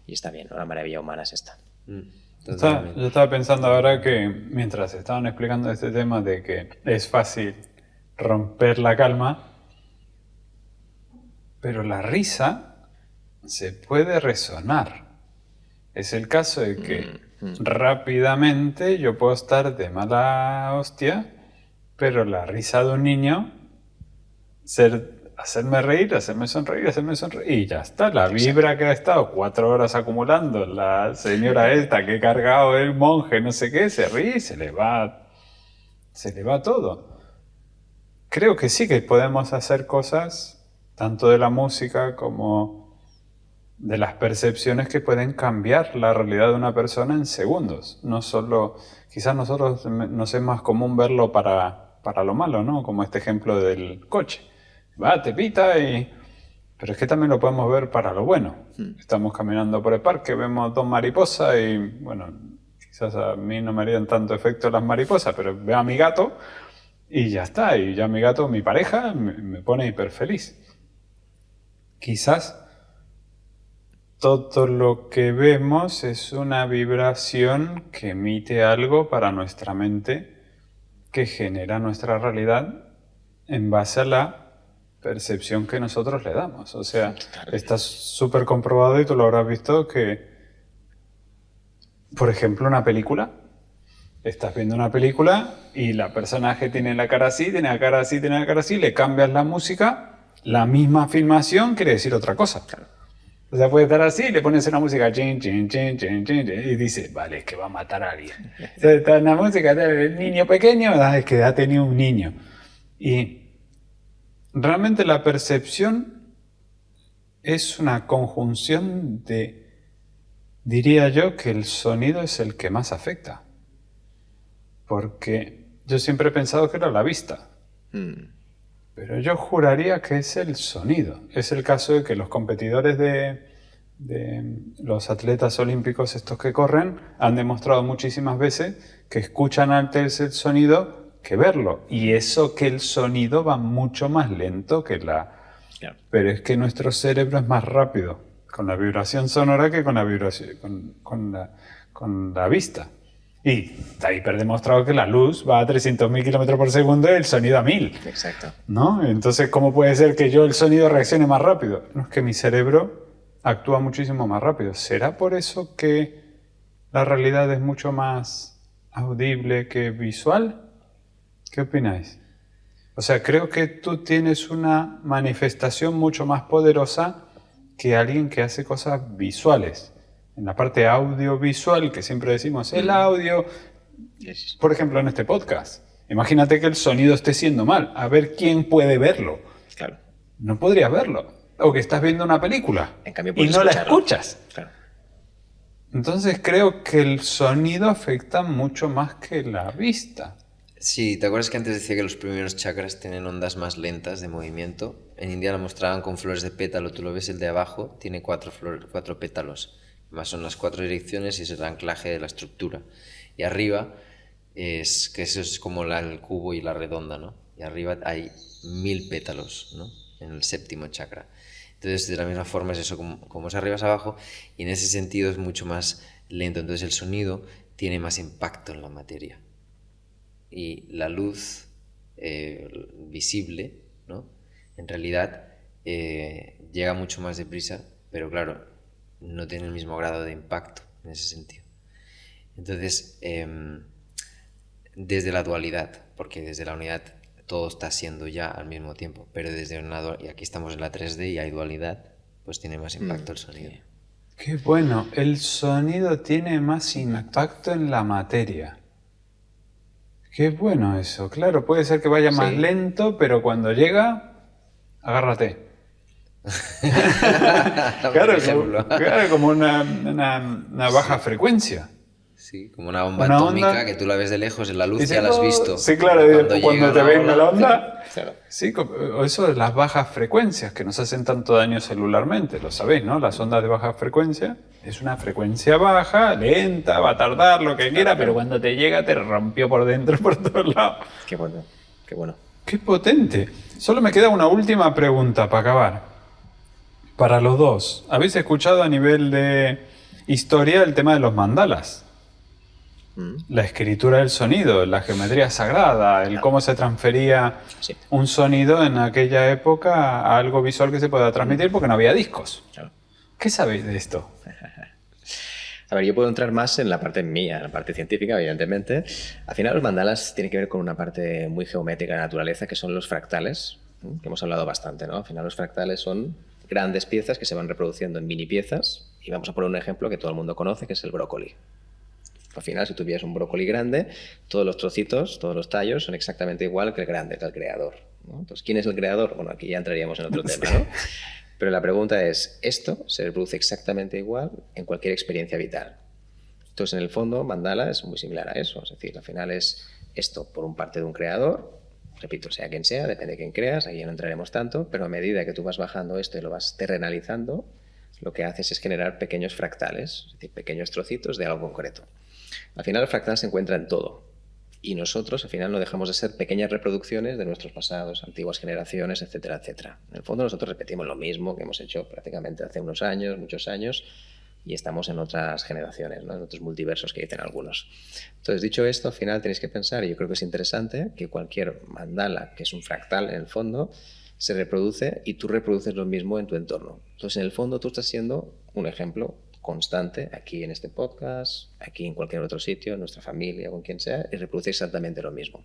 y está bien, ¿no? La maravilla humana es esta. Yo estaba pensando ahora que mientras estaban explicando este tema de que es fácil romper la calma, pero la risa se puede resonar. Es el caso de que rápidamente yo puedo estar de mala hostia, pero la risa de un niño, hacerme reír, hacerme sonreír, y ya está. La vibra que ha estado 4 horas acumulando la señora esta que he cargado el monje, no sé qué, se ríe y se le va todo. Creo que sí que podemos hacer cosas, tanto de la música como de las percepciones, que pueden cambiar la realidad de una persona en segundos. No solo, quizás nosotros nos es más común verlo para lo malo, ¿no? Como este ejemplo del coche. Va, te pita pero es que también lo podemos ver para lo bueno. Estamos caminando por el parque, vemos 2 mariposas y, bueno, quizás a mí no me harían tanto efecto las mariposas, pero veo a mi gato y ya está. Y ya mi gato, mi pareja, me pone hiper feliz. Quizás todo lo que vemos es una vibración que emite algo para nuestra mente que genera nuestra realidad en base a la percepción que nosotros le damos. O sea, está súper comprobado y tú lo habrás visto que, por ejemplo, una película. Estás viendo una película y la personaje tiene la cara así, tiene la cara así, tiene la cara así, le cambias la música, la misma filmación quiere decir otra cosa. O sea, puede estar así, le pones una música chin, chin, chin, chin, chin, y dice, vale, es que va a matar a alguien. O sea, está en la música del niño pequeño, es que ha tenido un niño. Y realmente la percepción es una conjunción de, diría yo, que el sonido es el que más afecta. Porque yo siempre he pensado que era la vista. Pero yo juraría que es el sonido. Es el caso de que los competidores de los atletas olímpicos, estos que corren, han demostrado muchísimas veces que escuchan antes el sonido que verlo. Y eso que el sonido va mucho más lento que la... Claro. Pero es que nuestro cerebro es más rápido con la vibración sonora que con la vibración, con la vista. Y está hiper demostrado que la luz va a 300.000 kilómetros por segundo y el sonido a 1000. Exacto. ¿No? Entonces, ¿cómo puede ser que yo el sonido reaccione más rápido? No, es que mi cerebro actúa muchísimo más rápido. ¿Será por eso que la realidad es mucho más audible que visual? ¿Qué opináis? O sea, creo que tú tienes una manifestación mucho más poderosa que alguien que hace cosas visuales. En la parte audiovisual, que siempre decimos, el audio, por ejemplo, en este podcast. Imagínate que el sonido esté siendo mal. A ver quién puede verlo. Claro. No podrías verlo. O que estás viendo una película En cambio, y puedes no la escucharlo. escuchas. Claro. Entonces creo que el sonido afecta mucho más que la vista. Sí, ¿te acuerdas que antes decía que los primeros chakras tienen ondas más lentas de movimiento? En India lo mostraban con flores de pétalo. Tú lo ves, el de abajo tiene cuatro pétalos. Más son las 4 direcciones y es el anclaje de la estructura. Y arriba es que eso es como el cubo y la redonda, ¿no? Y arriba hay 1000 pétalos, ¿no? En el séptimo chakra. Entonces, de la misma forma es eso, como es arriba es abajo, y en ese sentido es mucho más lento. Entonces el sonido tiene más impacto en la materia. Y la luz visible, ¿no? En realidad llega mucho más deprisa, pero claro, no tiene el mismo grado de impacto en ese sentido. Entonces, desde la dualidad, porque desde la unidad todo está siendo ya al mismo tiempo, pero desde una dualidad, y aquí estamos en la 3D y hay dualidad, pues tiene más impacto el sonido. Qué bueno, el sonido tiene más impacto en la materia. Qué bueno eso, claro, puede ser que vaya más Sí. lento, pero cuando llega, agárrate. Claro, como una baja frecuencia. Sí, como una bomba Una atómica onda que tú la ves de lejos, en la luz Dice, ya la has "Oh", visto. sí, claro, cuando llega te venga ola, la onda. Claro. Sí, eso de las bajas frecuencias que nos hacen tanto daño celularmente, lo sabéis, ¿no? Las ondas de baja frecuencia es una frecuencia baja, lenta, va a tardar lo que quiera, pero cuando te llega te rompió por dentro, por todos lados. Qué bueno, qué bueno. ¡Qué potente! Solo me queda una última pregunta para acabar. Para los dos, ¿habéis escuchado a nivel de historia el tema de los mandalas? La escritura del sonido, la geometría sagrada, el cómo se transfería Sí. un sonido en aquella época a algo visual que se pueda transmitir porque no había discos. Claro. ¿Qué sabéis de esto? A ver, yo puedo entrar más en la parte mía, en la parte científica, evidentemente. Al final, los mandalas tienen que ver con una parte muy geométrica de la naturaleza, que son los fractales, que hemos hablado bastante, ¿no? Al final, los fractales son grandes piezas que se van reproduciendo en mini piezas. Y vamos a poner un ejemplo que todo el mundo conoce, que es el brócoli. Al final, si tuvieras un brócoli grande, todos los trocitos, todos los tallos son exactamente igual que el grande, que el creador, ¿no? Entonces, ¿quién es el creador? Bueno, aquí ya entraríamos en otro tema, ¿no? Pero la pregunta es, ¿esto se reproduce exactamente igual en cualquier experiencia vital? Entonces, en el fondo, mandala es muy similar a eso. Es decir, al final es esto por un parte de un creador, repito, sea quien sea, depende de quién creas, ahí ya no entraremos tanto, pero a medida que tú vas bajando esto y lo vas terrenalizando, lo que haces es generar pequeños fractales, es decir, pequeños trocitos de algo concreto. Al final el fractal se encuentra en todo. Y nosotros, al final, no dejamos de ser pequeñas reproducciones de nuestros pasados, antiguas generaciones, etcétera, etcétera. En el fondo, nosotros repetimos lo mismo que hemos hecho prácticamente hace unos años, muchos años, y estamos en otras generaciones, ¿no? En otros multiversos que dicen algunos. Entonces, dicho esto, al final tenéis que pensar, y yo creo que es interesante, que cualquier mandala, que es un fractal en el fondo, se reproduce y tú reproduces lo mismo en tu entorno. Entonces, en el fondo, tú estás siendo un ejemplo constante aquí en este podcast, aquí en cualquier otro sitio, en nuestra familia, con quien sea, y reproduce exactamente lo mismo.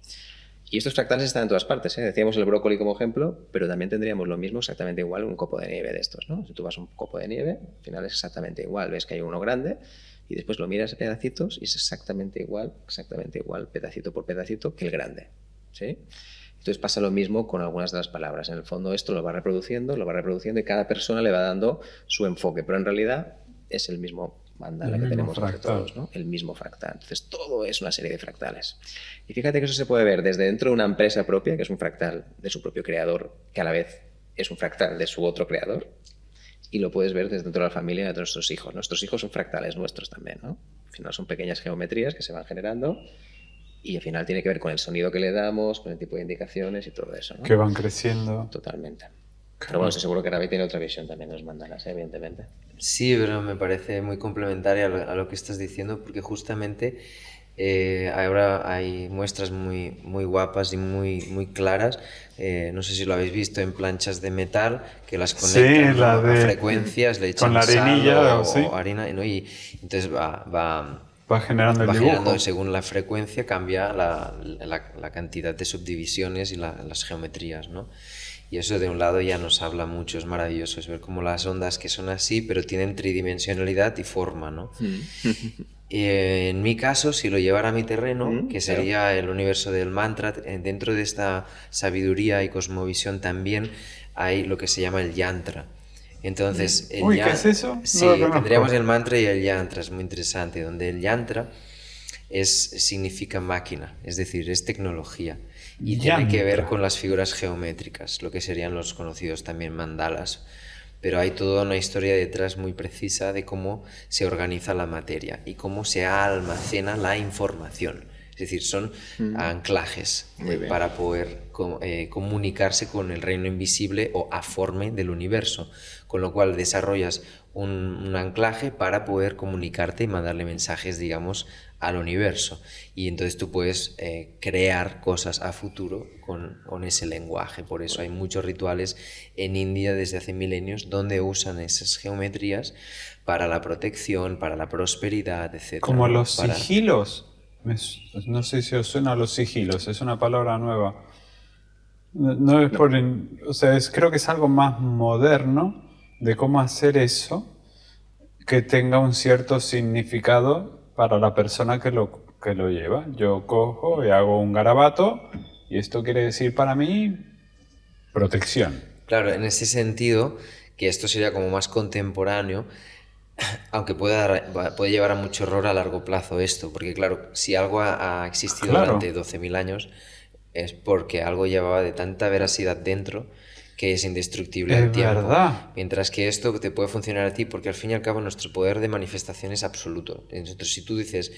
Y estos fractales están en todas partes, ¿eh? Decíamos el brócoli como ejemplo, pero también tendríamos lo mismo exactamente igual un copo de nieve de estos, ¿no? Si tú vas a un copo de nieve, al final es exactamente igual, ves que hay uno grande y después lo miras a pedacitos y es exactamente igual, pedacito por pedacito, que el grande, ¿sí? Entonces pasa lo mismo con algunas de las palabras. En el fondo esto lo va reproduciendo y cada persona le va dando su enfoque, pero en realidad es el mismo mandala que tenemos entre todos, ¿no? El mismo fractal. Entonces todo es una serie de fractales. Y fíjate que eso se puede ver desde dentro de una empresa propia, que es un fractal de su propio creador, que a la vez es un fractal de su otro creador, y lo puedes ver desde dentro de la familia de nuestros hijos. Nuestros hijos son fractales nuestros también, ¿no? Al final son pequeñas geometrías que se van generando y al final tiene que ver con el sonido que le damos, con el tipo de indicaciones y todo eso, ¿no? Que van creciendo. Totalmente. Pero bueno, estoy seguro que Ravi tiene otra visión también de los mandalas, evidentemente. Sí, pero me parece muy complementaria a lo que estás diciendo, porque justamente ahora hay muestras muy guapas y muy claras. No sé si lo habéis visto en planchas de metal que las conectan, Sí, ¿no? A frecuencias, le echan con la arenilla, sal o sí. harina, ¿no? Y entonces va generando el dibujo. generando, según la frecuencia cambia la cantidad de subdivisiones y las geometrías, ¿no? Y eso de un lado ya nos habla mucho, es maravilloso, es ver cómo las ondas que son así, pero tienen tridimensionalidad y forma, ¿no? En mi caso, si lo llevara a mi terreno, que sería el universo del mantra, dentro de esta sabiduría y cosmovisión también hay lo que se llama el yantra. Entonces, ¿qué es eso? Sí, No lo conozco. tendríamos el mantra y el yantra, es muy interesante, donde el yantra significa máquina, es decir, es tecnología. Y tiene que ver con las figuras geométricas, lo que serían los conocidos también mandalas. Pero hay toda una historia detrás muy precisa de cómo se organiza la materia y cómo se almacena la información. Es decir, son anclajes para poder comunicarse con el reino invisible o aforme del universo. Con lo cual desarrollas un anclaje para poder comunicarte y mandarle mensajes, digamos, al universo. Y entonces tú puedes crear cosas a futuro con ese lenguaje. Por eso hay muchos rituales en India desde hace milenios donde usan esas geometrías para la protección, para la prosperidad, etc. Como los sigilos. No sé si os suena a los sigilos, es una palabra nueva. No es por... O sea, creo que es algo más moderno de cómo hacer eso que tenga un cierto significado para la persona que lo lleva. Yo cojo y hago un garabato y esto quiere decir para mí protección. Claro, en ese sentido, que esto sería como más contemporáneo, aunque puede llevar a mucho error a largo plazo esto, porque claro, si algo ha existido durante 12.000 años es porque algo llevaba de tanta veracidad dentro que es indestructible al tiempo. Verdad. Mientras que esto te puede funcionar a ti, porque al fin y al cabo nuestro poder de manifestación es absoluto. Entonces, si tú dices,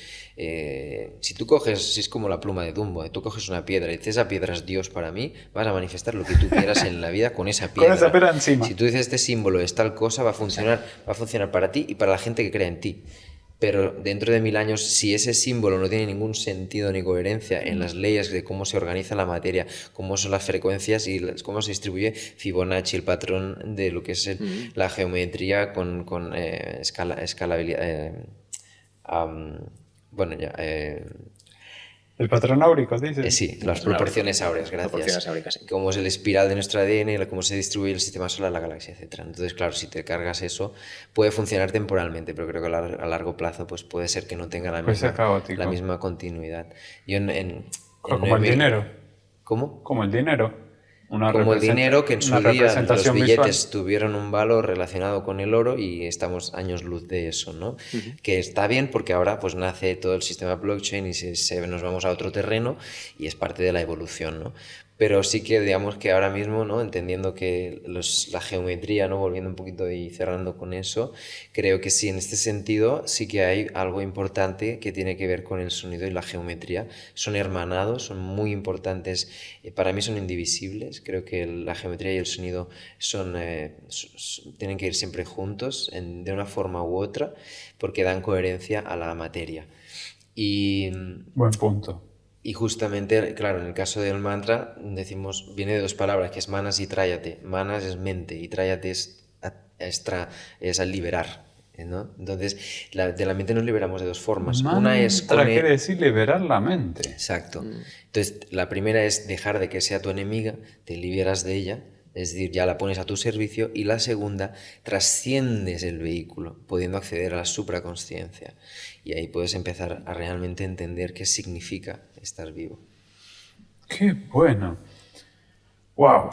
si tú coges, si es como la pluma de Dumbo, tú coges una piedra y dices, esa piedra es Dios para mí, vas a manifestar lo que tú quieras en la vida con esa piedra. Con esa piedra encima. Si tú dices, este símbolo es tal cosa, va a funcionar para ti y para la gente que crea en ti. Pero dentro de 1000 años, si ese símbolo no tiene ningún sentido ni coherencia en las leyes de cómo se organiza la materia, cómo son las frecuencias y cómo se distribuye Fibonacci, el patrón de lo que es la geometría con escalabilidad... ¿El patrón áurico, dices? Sí, las proporciones áureas, gracias. Proporciones áuricas, sí. Cómo es el espiral de nuestro ADN, cómo se distribuye el sistema solar, la galaxia, etc. Entonces, claro, si te cargas eso, puede funcionar temporalmente, pero creo que a largo plazo pues puede ser que no tenga la misma continuidad. Como el dinero. ¿Cómo? Como el dinero. Como el dinero, que en su día los billetes visual tuvieron un valor relacionado con el oro y estamos años luz de eso, ¿no? Que está bien porque ahora pues nace todo el sistema blockchain y nos vamos a otro terreno y es parte de la evolución, ¿no? Pero sí que digamos que ahora mismo, ¿no? Entendiendo que la geometría, ¿no? Volviendo un poquito y cerrando con eso, creo que sí, en este sentido sí que hay algo importante que tiene que ver con el sonido y la geometría. Son hermanados, son muy importantes, para mí son indivisibles. Creo que la geometría y el sonido tienen que ir siempre juntos de una forma u otra porque dan coherencia a la materia. Buen punto. Y justamente, claro, en el caso del mantra decimos, viene de dos palabras, que es manas y tráyate. Manas es mente y tráyate es al liberar, ¿no? Entonces, de la mente nos liberamos de dos formas. Una es quiere decir liberar la mente. Exacto. Entonces, la primera es dejar de que sea tu enemiga, te liberas de ella, es decir, ya la pones a tu servicio. Y la segunda, trasciendes el vehículo, pudiendo acceder a la supraconsciencia. Y ahí puedes empezar a realmente entender qué significa estar vivo. ¡Qué bueno! ¡Wow!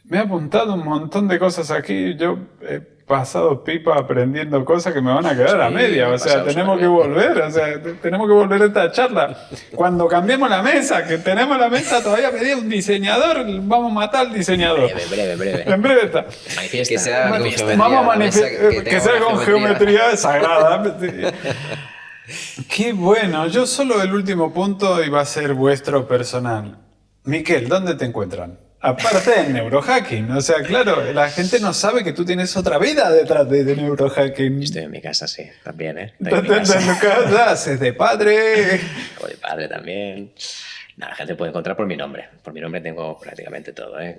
Me he apuntado un montón de cosas aquí. Yo he pasado pipa aprendiendo cosas que me van a quedar a media. O sea, tenemos que volver. O sea, tenemos que volver a esta charla. Cuando cambiemos la mesa, que tenemos la mesa, todavía pedí un diseñador. Vamos a matar al diseñador. Breve. En breve está. Manifiesta. Que sea con geometría. Vamos a que que sea con geometría sagrada. Qué bueno. Yo solo el último punto iba a ser vuestro personal. Miquel, ¿dónde te encuentran? Aparte del neurohacking. O sea, claro, la gente no sabe que tú tienes otra vida detrás de neurohacking. Estoy en mi casa, sí, también, ¿eh? En tu casa, haces de padre. Hago de padre también. La gente puede encontrar por mi nombre. Por mi nombre tengo prácticamente todo, ¿eh?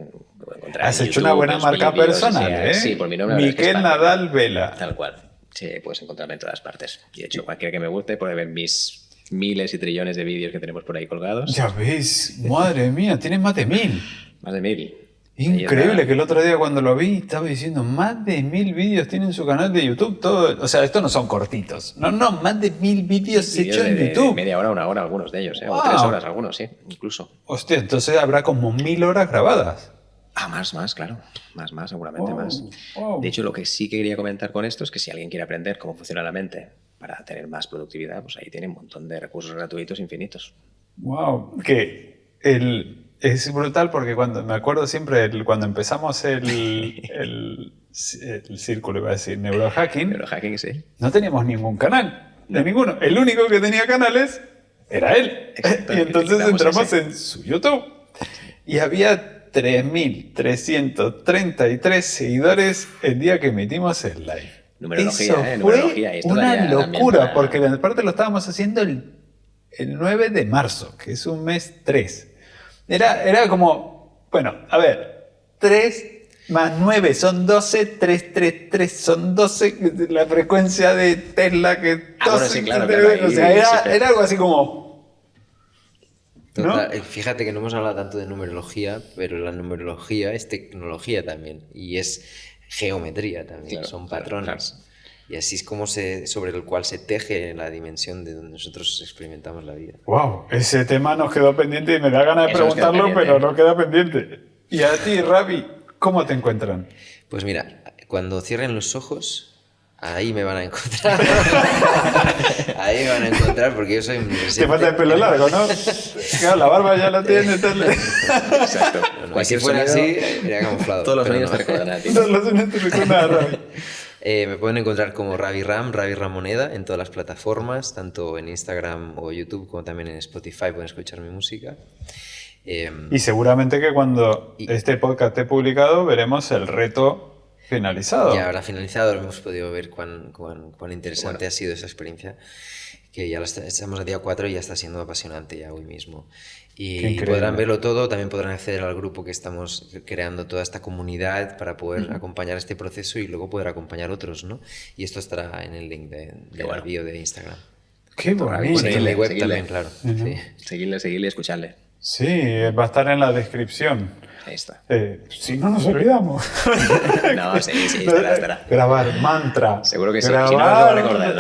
Has hecho una buena marca personal, ¿eh? Sí, por mi nombre. Miquel Nadal Vela. Tal cual. Sí, puedes encontrarme en todas partes. Y de hecho, cualquiera que me guste puede ver mis miles y trillones de vídeos que tenemos por ahí colgados. Ya ves, madre mía, tienes más de 1000. Más de 1000. Increíble que el otro día cuando lo vi estaba diciendo más de 1000 vídeos tiene en su canal de YouTube. Todo, o sea, estos no son cortitos. No, más de 1000 vídeos hechos en YouTube. De media hora, una hora, algunos de ellos, ¿eh? Wow. O 3 horas, algunos, sí, incluso. Hostia, entonces habrá como 1000 horas grabadas. Ah, más, claro. Más, seguramente más. Wow. De hecho, lo que sí que quería comentar con esto es que si alguien quiere aprender cómo funciona la mente para tener más productividad, pues ahí tiene un montón de recursos gratuitos infinitos. Wow, es brutal porque me acuerdo siempre cuando empezamos el círculo, iba a decir, neurohacking. Neurohacking, sí. No teníamos ningún canal, de ninguno. El único que tenía canales era él. Exacto, y entonces entramos ese. en su YouTube y había 3.333 seguidores el día que emitimos el live. Numerología, Eso fue numerología. Esto una daría locura, también para... porque aparte lo estábamos haciendo el 9 de marzo, que es un mes 3. Era como, bueno, a ver, 3 más 9 son 12, 3 son 12, la frecuencia de Tesla que 12, bueno, sí, claro, o sea, era algo así como... Total, fíjate que no hemos hablado tanto de numerología, pero la numerología es tecnología también y es geometría también, Claro, son patrones. Claro. Y así es como sobre el cual se teje la dimensión de donde nosotros experimentamos la vida. Wow, ese tema nos quedó pendiente y me da ganas de preguntarlo, pero no queda pendiente. Y a ti, Ravi, ¿cómo te encuentran? Pues mira, cuando cierren los ojos, ahí me van a encontrar. Ahí me van a encontrar porque yo soy un... Te falta el pelo largo, ¿no? Claro, la barba ya la tienes. Exacto. No, si fuera así, sería camuflado. Todos los sonidos no. te recuerdan a ti. Todos los sonidos te recuerdan a Ravi. Me pueden encontrar como Ravi Ramoneda en todas las plataformas, tanto en Instagram o YouTube como también en Spotify pueden escuchar mi música. Y seguramente que cuando este podcast esté publicado veremos el reto finalizado. Ya habrá finalizado, hemos podido ver cuán interesante ha sido esa experiencia, que ya estamos a día 4 y ya está siendo apasionante ya hoy mismo. Y podrán verlo todo, también podrán acceder al grupo que estamos creando, toda esta comunidad para poder acompañar este proceso y luego poder acompañar otros, ¿no? Y esto estará en el link de la bio de Instagram. ¡Qué bonito! En el web también, claro. Sí. Seguirle y escucharle. Sí, va a estar en la descripción. Ahí está. Si no nos olvidamos. No, sí, estará. Grabar mantra. Seguro que sí. Si no, nos lo va a recordar.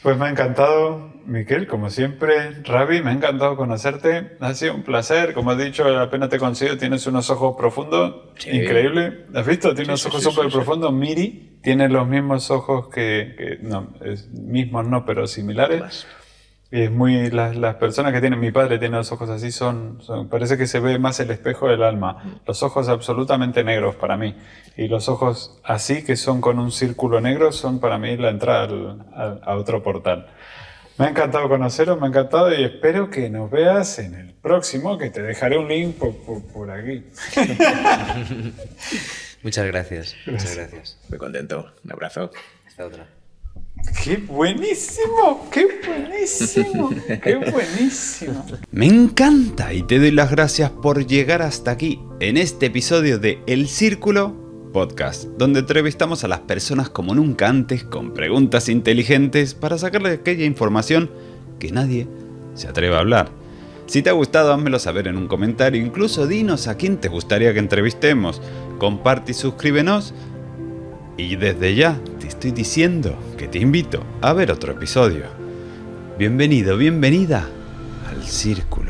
Pues me ha encantado, Miquel, como siempre. Ravi, me ha encantado conocerte. Ha sido un placer. Como has dicho, apenas te consigo, tienes unos ojos profundos. Sí. Increíble. ¿Has visto? Tiene unos ojos súper profundos. Miri tiene los mismos ojos que no, mismos no, pero similares. Y es muy, las personas que tienen, mi padre tiene los ojos así, parece que se ve más el espejo del alma. Los ojos absolutamente negros para mí. Y los ojos así, que son con un círculo negro, son para mí la entrada a otro portal. Me ha encantado conoceros, me ha encantado y espero que nos veas en el próximo, que te dejaré un link por aquí. Muchas gracias. Muchas gracias. Muy contento. Un abrazo. Hasta otra. ¡Qué buenísimo! ¡Qué buenísimo! ¡Qué buenísimo! Me encanta y te doy las gracias por llegar hasta aquí en este episodio de El Círculo Podcast, donde entrevistamos a las personas como nunca antes con preguntas inteligentes para sacarle aquella información que nadie se atreve a hablar. Si te ha gustado, házmelo saber en un comentario, incluso dinos a quién te gustaría que entrevistemos. Comparte y suscríbenos. Y desde ya te estoy diciendo que te invito a ver otro episodio. Bienvenido, bienvenida al Círculo.